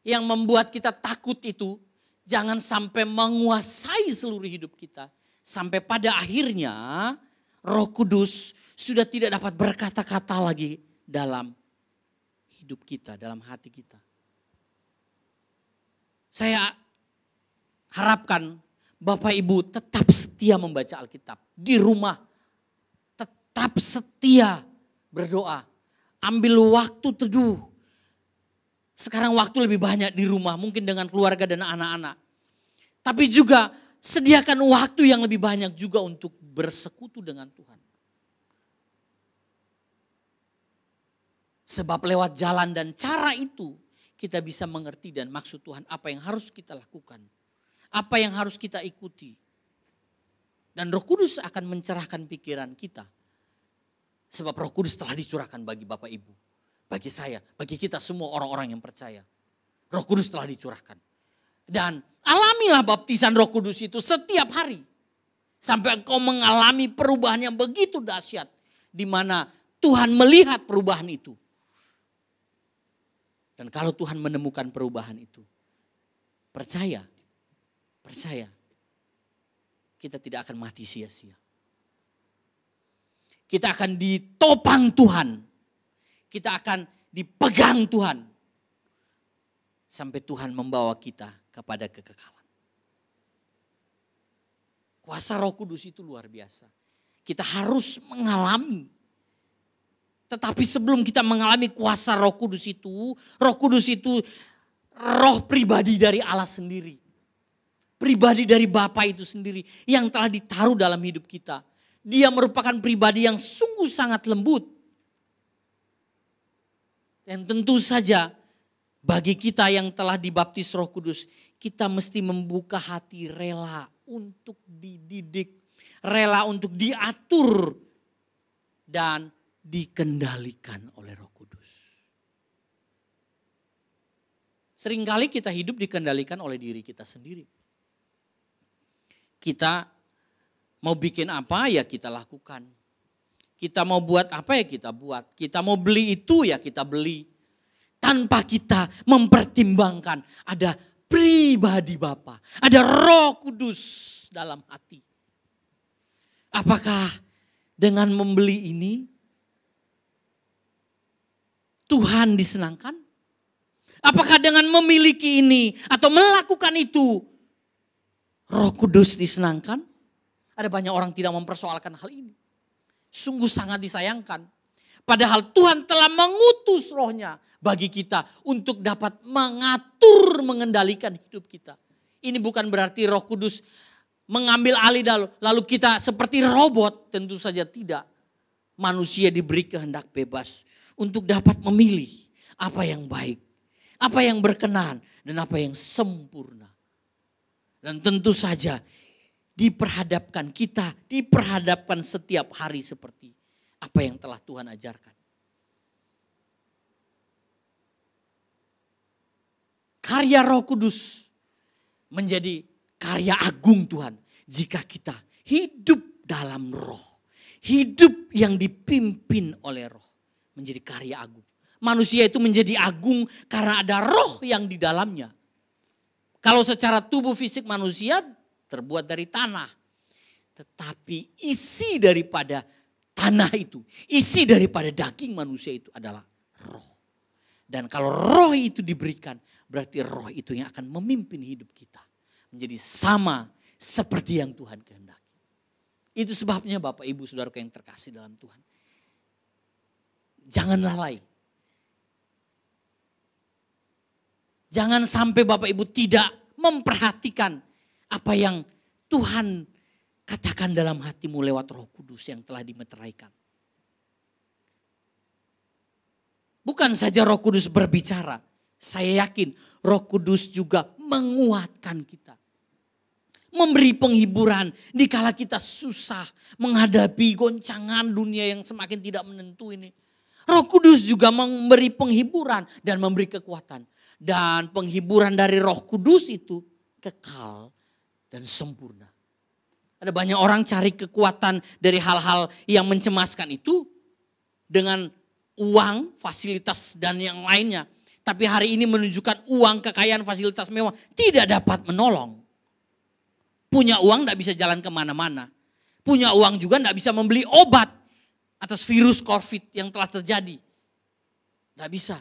yang membuat kita takut itu jangan sampai menguasai seluruh hidup kita. Sampai pada akhirnya Roh Kudus sudah tidak dapat berkata-kata lagi dalam hidup kita, dalam hati kita. Saya harapkan Bapak Ibu tetap setia membaca Alkitab. Di rumah tetap setia berdoa. Ambil waktu teduh. Sekarang waktu lebih banyak di rumah, mungkin dengan keluarga dan anak-anak. Tapi juga sediakan waktu yang lebih banyak juga untuk bersekutu dengan Tuhan. Sebab lewat jalan dan cara itu kita bisa mengerti dan maksud Tuhan apa yang harus kita lakukan. Apa yang harus kita ikuti. Dan Roh Kudus akan mencerahkan pikiran kita. Sebab Roh Kudus telah dicurahkan bagi Bapak Ibu. Bagi saya, bagi kita semua orang-orang yang percaya. Roh Kudus telah dicurahkan. Dan alamilah baptisan Roh Kudus itu setiap hari. Sampai engkau mengalami perubahan yang begitu dahsyat. Di mana Tuhan melihat perubahan itu. Dan kalau Tuhan menemukan perubahan itu. Percaya. Kita tidak akan mati sia-sia. Kita akan ditopang Tuhan. Kita akan dipegang Tuhan. Sampai Tuhan membawa kita kepada kekekalan. Kuasa Roh Kudus itu luar biasa. Kita harus mengalami. Tetapi sebelum kita mengalami kuasa Roh Kudus itu roh pribadi dari Allah sendiri. Pribadi dari Bapa itu sendiri yang telah ditaruh dalam hidup kita. Dia merupakan pribadi yang sungguh sangat lembut. Dan tentu saja bagi kita yang telah dibaptis Roh Kudus, kita mesti membuka hati rela untuk dididik, rela untuk diatur dan dikendalikan oleh Roh Kudus. Seringkali kita hidup dikendalikan oleh diri kita sendiri. Kita mau bikin apa ya kita lakukan. Kita mau buat apa ya kita buat. Kita mau beli itu ya kita beli. Tanpa kita mempertimbangkan ada pribadi Bapa, ada Roh Kudus dalam hati. Apakah dengan membeli ini Tuhan disenangkan? Apakah dengan memiliki ini atau melakukan itu Roh Kudus disenangkan? Ada banyak orang tidak mempersoalkan hal ini. Sungguh sangat disayangkan. Padahal Tuhan telah mengutus rohnya bagi kita untuk dapat mengatur, mengendalikan hidup kita. Ini bukan berarti Roh Kudus mengambil alih lalu kita seperti robot. Tentu saja tidak. Manusia diberi kehendak bebas untuk dapat memilih apa yang baik, apa yang berkenan, dan apa yang sempurna. Dan tentu saja diperhadapkan setiap hari seperti apa yang telah Tuhan ajarkan. Karya Roh Kudus menjadi karya agung Tuhan jika kita hidup dalam Roh. Hidup yang dipimpin oleh Roh menjadi karya agung. Manusia itu menjadi agung karena ada Roh yang di dalamnya. Kalau secara tubuh fisik manusia terbuat dari tanah. Tetapi isi daripada tanah itu, isi daripada daging manusia itu adalah roh. Dan kalau roh itu diberikan, berarti roh itu yang akan memimpin hidup kita. Menjadi sama seperti yang Tuhan kehendaki. Itu sebabnya Bapak Ibu Saudaraku yang terkasih dalam Tuhan. Jangan lalai. Jangan sampai Bapak Ibu tidak memperhatikan apa yang Tuhan katakan dalam hatimu lewat Roh Kudus yang telah dimeteraikan. Bukan saja Roh Kudus berbicara, saya yakin Roh Kudus juga menguatkan kita. Memberi penghiburan dikala kita susah menghadapi goncangan dunia yang semakin tidak menentu ini. Roh Kudus juga memberi penghiburan dan memberi kekuatan. Dan penghiburan dari Roh Kudus itu kekal dan sempurna. Ada banyak orang cari kekuatan dari hal-hal yang mencemaskan itu dengan uang, fasilitas dan yang lainnya. Tapi hari ini menunjukkan uang, kekayaan, fasilitas mewah tidak dapat menolong. Punya uang tidak bisa jalan kemana-mana. Punya uang juga tidak bisa membeli obat atas virus COVID yang telah terjadi. Tidak bisa.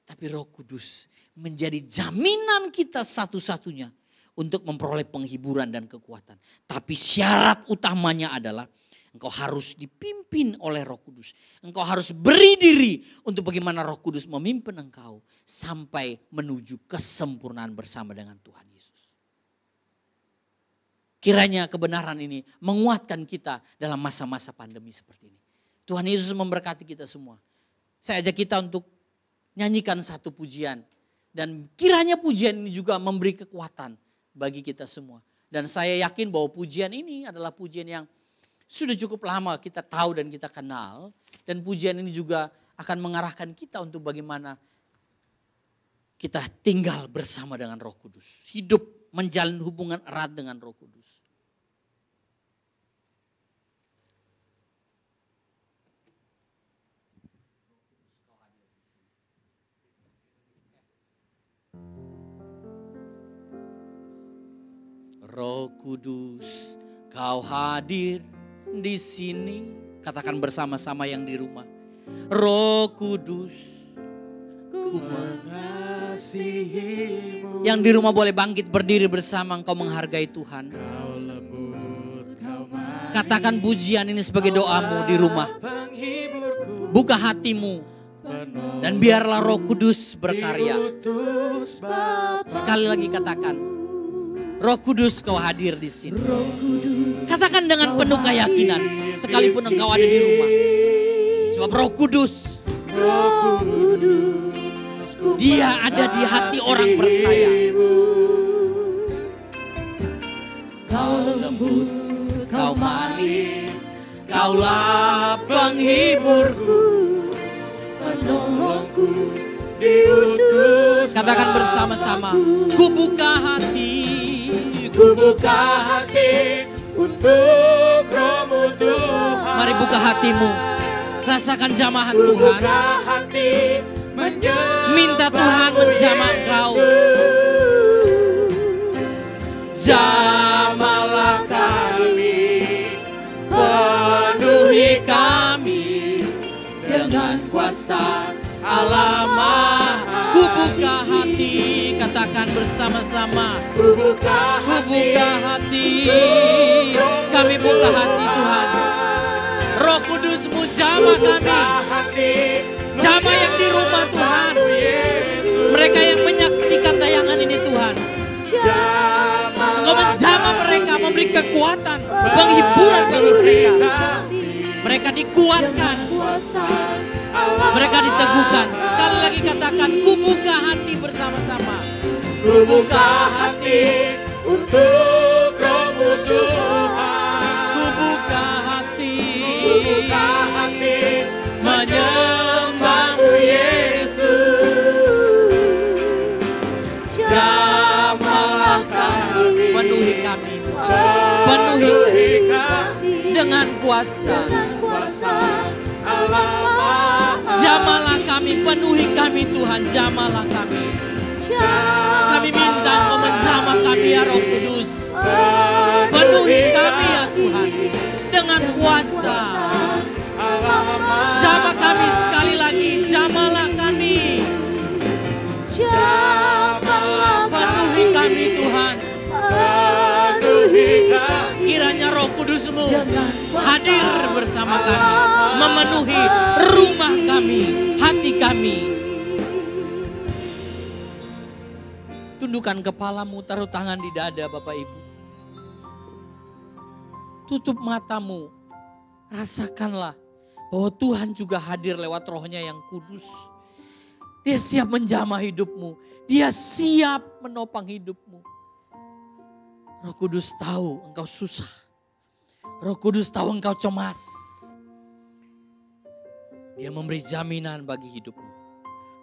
Tapi Roh Kudus menjadi jaminan kita satu-satunya untuk memperoleh penghiburan dan kekuatan. Tapi syarat utamanya adalah engkau harus dipimpin oleh Roh Kudus. Engkau harus beri diri untuk bagaimana Roh Kudus memimpin engkau sampai menuju kesempurnaan bersama dengan Tuhan Yesus. Kiranya kebenaran ini menguatkan kita dalam masa-masa pandemi seperti ini. Tuhan Yesus memberkati kita semua. Saya ajak kita untuk nyanyikan satu pujian. Dan kiranya pujian ini juga memberi kekuatan bagi kita semua. Dan saya yakin bahwa pujian ini adalah pujian yang sudah cukup lama kita tahu dan kita kenal. Dan pujian ini juga akan mengarahkan kita untuk bagaimana kita tinggal bersama dengan Roh Kudus. Hidup menjalin hubungan erat dengan Roh Kudus. Roh Kudus, Kau hadir di sini. Katakan bersama-sama yang di rumah. Roh Kudus, ku mengasihimu. Yang di rumah boleh bangkit berdiri bersama, engkau menghargai Tuhan. Katakan pujian ini sebagai doamu di rumah. Buka hatimu dan biarlah Roh Kudus berkarya. Sekali lagi katakan, Roh Kudus, Kau hadir di sini. Katakan dengan penuh keyakinan, sekalipun engkau ada di rumah. Sebab Roh Kudus, Dia ada di hati orang percaya. Kau lembut, Kau manis, Kaulah penghiburku, penolongku diutus. Katakan bersama-sama, ku buka hati. Ku buka hati untuk Roh-Mu Tuhan. Mari buka hatimu. Rasakan jamahan Tuhan. Minta Tuhan menjamah engkau. Jamalah kami, penuhi kami dengan kuasa Allah Maha. Ku buka hati, katakan bersama-sama. Ku buka hati, kami buka hati Tuhan. Roh Kudus-Mu jamah kami, jamah yang di rumah Tuhan. Mereka yang menyaksikan tayangan ini Tuhan, Engkau menjamah mereka, memberi kekuatan, penghiburan bagi mereka. Mereka dikuatkan, mereka diteguhkan. Sekali lagi katakan, ku buka hati bersama-sama. Ku buka hati untuk Roh-Mu Tuhan. Ku buka hati menyembah-Mu Yesus. Jamahlah kami, penuhi kami Tuhan. Penuhi kami dengan kuasa Allah. Jamahlah kami, penuhi kami Tuhan, jamahlah kami. Kami minta Engkau menjamah kami ya Roh Kudus. Penuhi kami ya Tuhan dengan kuasa. Jamah kami sekali lagi, jamahlah kami. Penuhi kami Tuhan. Kiranya Roh Kudus-Mu hadir bersama kami, memenuhi rumah kami, hati kami. Tundukkan kepalamu, taruh tangan di dada Bapak Ibu. Tutup matamu, rasakanlah bahwa Tuhan juga hadir lewat Roh-Nya yang kudus. Dia siap menjamah hidupmu, Dia siap menopang hidupmu. Roh Kudus tahu engkau susah. Roh Kudus tahu engkau cemas. Dia memberi jaminan bagi hidupmu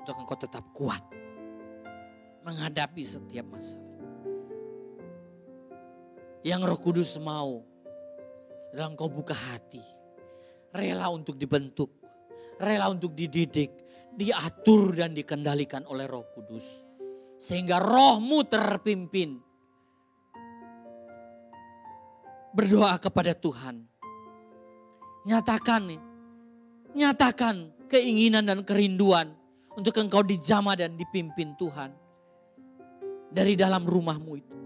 untuk engkau tetap kuat menghadapi setiap masalah. Yang Roh Kudus mau adalah engkau buka hati, rela untuk dibentuk, rela untuk dididik, diatur dan dikendalikan oleh Roh Kudus. Sehingga rohmu terpimpin. Berdoa kepada Tuhan. Nyatakan keinginan dan kerinduan untuk engkau dijamah dan dipimpin Tuhan. Dari dalam rumahmu itu.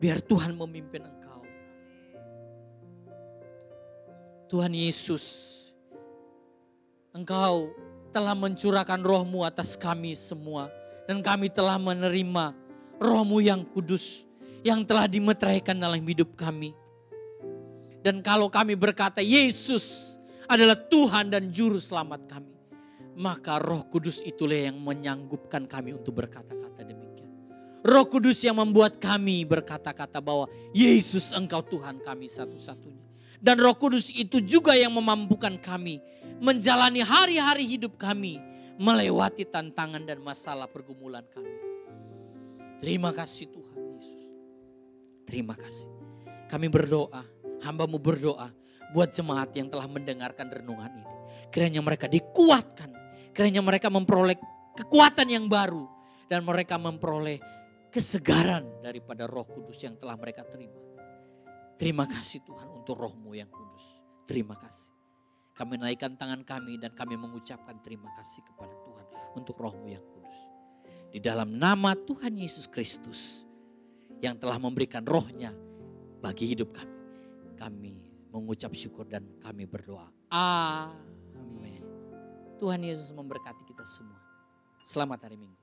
Biar Tuhan memimpin engkau. Tuhan Yesus, Engkau telah mencurahkan roh-Mu atas kami semua. Dan kami telah menerima roh-Mu yang kudus. Yang telah dimeteraikan dalam hidup kami. Dan kalau kami berkata Yesus adalah Tuhan dan Juru Selamat kami. maka Roh Kudus itulah yang menyanggupkan kami untuk berkata-kata demikian. Roh Kudus yang membuat kami berkata-kata bahwa Yesus Engkau Tuhan kami satu-satunya. Dan Roh Kudus itu juga yang memampukan kami menjalani hari-hari hidup kami, melewati tantangan dan masalah pergumulan kami. Terima kasih Tuhan Yesus. Terima kasih. Kami berdoa, hamba-Mu berdoa buat jemaat yang telah mendengarkan renungan ini. Kiranya mereka dikuatkan, kiranya mereka memperoleh kekuatan yang baru, dan mereka memperoleh kesegaran daripada Roh Kudus yang telah mereka terima. Terima kasih Tuhan untuk Roh-Mu yang kudus. Terima kasih. Kami naikkan tangan kami dan kami mengucapkan terima kasih kepada Tuhan untuk Roh-Mu yang kudus. Di dalam nama Tuhan Yesus Kristus yang telah memberikan Roh-Nya bagi hidup kami. Kami mengucap syukur dan kami berdoa. Amin. Tuhan Yesus memberkati kita semua. Selamat hari Minggu.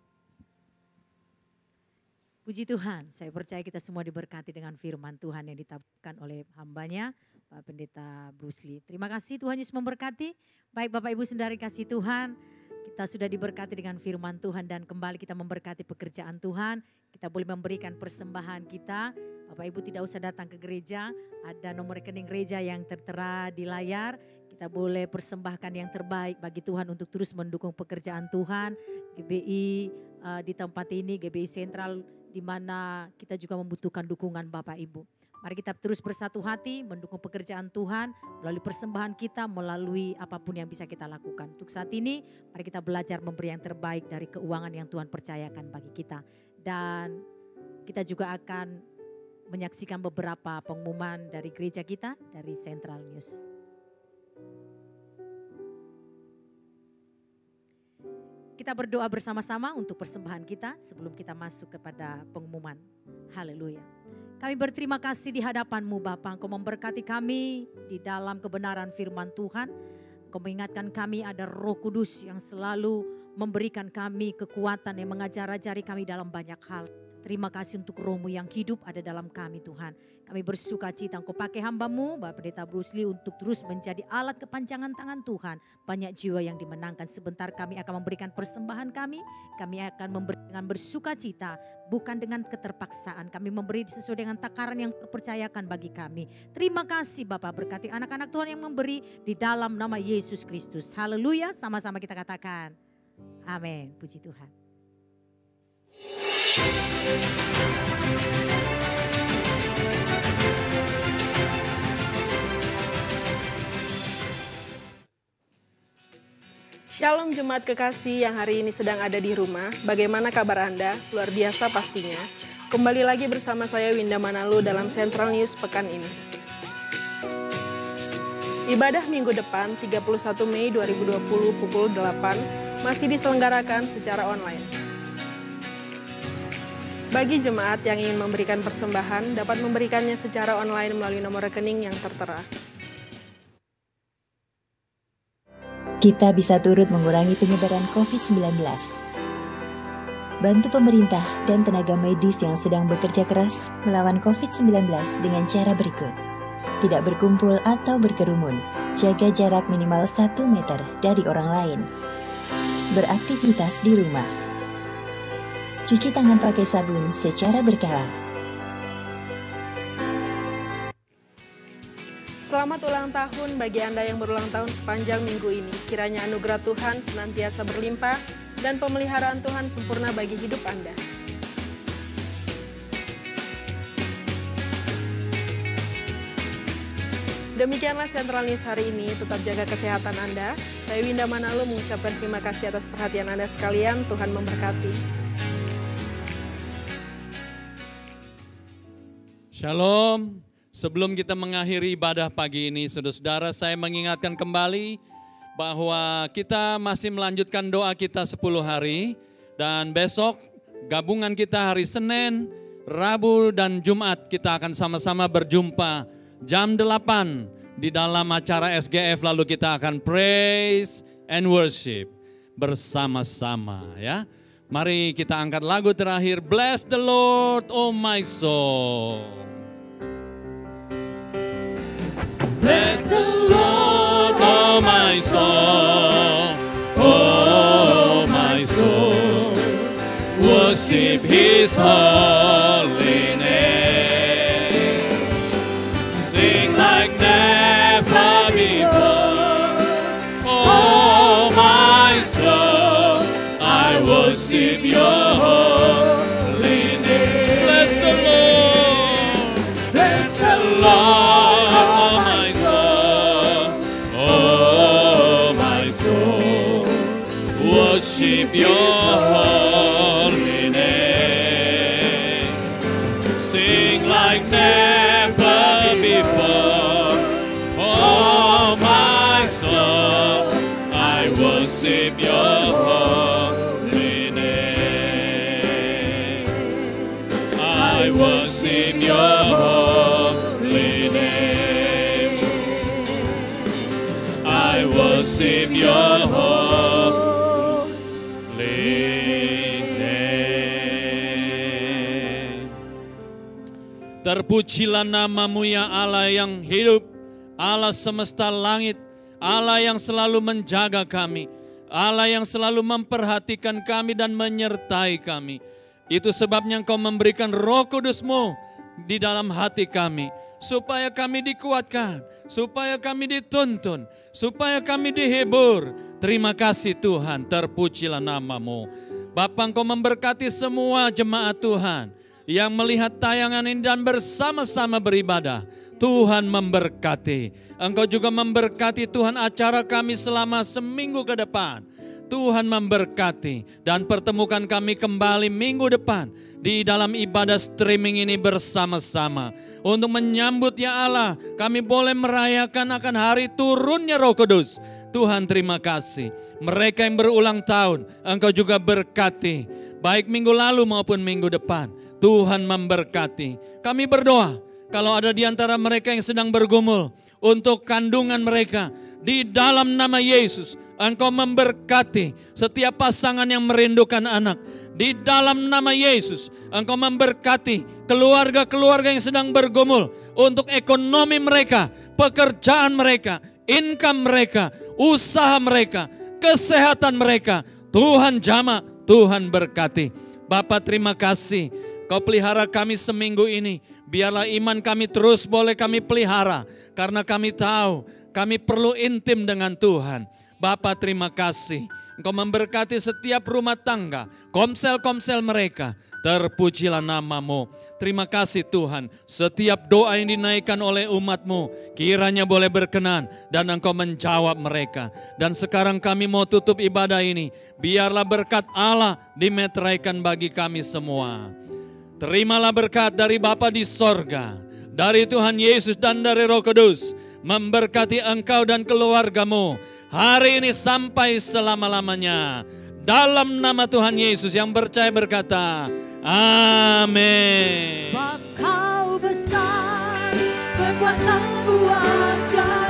Puji Tuhan, saya percaya kita semua diberkati dengan firman Tuhan yang ditaburkan oleh hambanya, Pak Pendeta Bruce Lee. Terima kasih, Tuhan Yesus memberkati. Baik Bapak Ibu saudari kasih Tuhan, kita sudah diberkati dengan firman Tuhan dan kembali kita memberkati pekerjaan Tuhan. Kita boleh memberikan persembahan kita. Bapak Ibu tidak usah datang ke gereja, ada nomor rekening gereja yang tertera di layar. Kita boleh persembahkan yang terbaik bagi Tuhan untuk terus mendukung pekerjaan Tuhan. GBI di tempat ini, GBI Sentral, di mana kita juga membutuhkan dukungan Bapak Ibu. Mari kita terus bersatu hati mendukung pekerjaan Tuhan melalui persembahan kita, melalui apapun yang bisa kita lakukan. Untuk saat ini, mari kita belajar memberi yang terbaik dari keuangan yang Tuhan percayakan bagi kita. Dan kita juga akan menyaksikan beberapa pengumuman dari gereja kita, dari Central News. Kita berdoa bersama-sama untuk persembahan kita sebelum kita masuk kepada pengumuman. Haleluya. Kami berterima kasih di hadapan-Mu Bapa. Engkau memberkati kami di dalam kebenaran firman Tuhan. Engkau mengingatkan kami ada Roh Kudus yang selalu memberikan kami kekuatan yang mengajar-ajari kami dalam banyak hal. Terima kasih untuk Roh-Mu yang hidup ada dalam kami Tuhan. Kami bersuka cita Engkau pakai hamba-Mu Bapak Pendeta Bruce Lee untuk terus menjadi alat kepanjangan tangan Tuhan. Banyak jiwa yang dimenangkan. Sebentar kami akan memberikan persembahan kami. Kami akan memberi dengan bersuka cita. Bukan dengan keterpaksaan. Kami memberi sesuai dengan takaran yang terpercayakan bagi kami. Terima kasih Bapak, berkati anak-anak Tuhan yang memberi di dalam nama Yesus Kristus. Haleluya, sama-sama kita katakan. Amin, puji Tuhan. Shalom jemaat kekasih yang hari ini sedang ada di rumah. Bagaimana kabar Anda? Luar biasa pastinya. Kembali lagi bersama saya Winda Manalu dalam Central News pekan ini. Ibadah minggu depan 31 Mei 2020 pukul 8 masih diselenggarakan secara online. Bagi jemaat yang ingin memberikan persembahan dapat memberikannya secara online melalui nomor rekening yang tertera. Kita bisa turut mengurangi penyebaran COVID-19. Bantu pemerintah dan tenaga medis yang sedang bekerja keras melawan COVID-19 dengan cara berikut. Tidak berkumpul atau berkerumun. Jaga jarak minimal 1 meter dari orang lain. Beraktivitas di rumah. Cuci tangan pakai sabun secara berkala. Selamat ulang tahun bagi Anda yang berulang tahun sepanjang minggu ini. Kiranya anugerah Tuhan senantiasa berlimpah dan pemeliharaan Tuhan sempurna bagi hidup Anda. Demikianlah Central News hari ini. Tetap jaga kesehatan Anda. Saya Winda Manalu mengucapkan terima kasih atas perhatian Anda sekalian. Tuhan memberkati. Shalom. Sebelum kita mengakhiri ibadah pagi ini, saudara-saudara, saya mengingatkan kembali bahwa kita masih melanjutkan doa kita 10 hari. Dan besok gabungan kita hari Senin, Rabu, dan Jumat kita akan sama-sama berjumpa jam 8 di dalam acara SGF. Lalu kita akan praise and worship bersama-sama ya. Mari kita angkat lagu terakhir, Bless the Lord, oh my soul. Bless the Lord, oh my soul, oh my soul, worship His holy name. Sing like never before. Oh, my soul, I worship Your holy name. Bless the Lord, bless the Lord, oh my soul, oh my soul, worship Your holy name. Sing like never before. Oh my soul, I worship Your holy name. I worship Your holy name. I worship Your holy name. Terpujilah nama-Mu ya Allah yang hidup, Allah semesta langit, Allah yang selalu menjaga kami, Allah yang selalu memperhatikan kami dan menyertai kami. Itu sebabnya Engkau memberikan Roh Kudus-Mu di dalam hati kami, supaya kami dikuatkan, supaya kami dituntun, supaya kami dihibur. Terima kasih Tuhan, terpujilah nama-Mu. Bapa, Engkau memberkati semua jemaat Tuhan yang melihat tayangan ini dan bersama-sama beribadah. Tuhan memberkati. Engkau juga memberkati Tuhan acara kami selama seminggu ke depan. Tuhan memberkati dan pertemukan kami kembali minggu depan di dalam ibadah streaming ini bersama-sama. Untuk menyambut ya Allah, kami boleh merayakan akan hari turunnya Roh Kudus. Tuhan terima kasih. Mereka yang berulang tahun, Engkau juga berkati. Baik minggu lalu maupun minggu depan. Tuhan memberkati. Kami berdoa, kalau ada di antara mereka yang sedang bergumul untuk kandungan mereka, di dalam nama Yesus, Engkau memberkati setiap pasangan yang merindukan anak. Di dalam nama Yesus, Engkau memberkati keluarga-keluarga yang sedang bergumul untuk ekonomi mereka, pekerjaan mereka, income mereka, usaha mereka, kesehatan mereka. Tuhan jamah, Tuhan berkati. Bapa terima kasih, Kau pelihara kami seminggu ini. Biarlah iman kami terus boleh kami pelihara, karena kami tahu kami perlu intim dengan Tuhan. Bapa terima kasih, Engkau memberkati setiap rumah tangga, komsel-komsel mereka. Terpujilah nama-Mu. Terima kasih Tuhan, setiap doa yang dinaikkan oleh umat-Mu kiranya boleh berkenan dan Engkau menjawab mereka. Dan sekarang kami mau tutup ibadah ini, biarlah berkat Allah dimeteraikan bagi kami semua. Terimalah berkat dari Bapa di sorga, dari Tuhan Yesus dan dari Roh Kudus, memberkati engkau dan keluargamu hari ini sampai selama-lamanya. Dalam nama Tuhan Yesus yang percaya berkata, amin. Sebab Kau besar, kekuatanmu ajaib.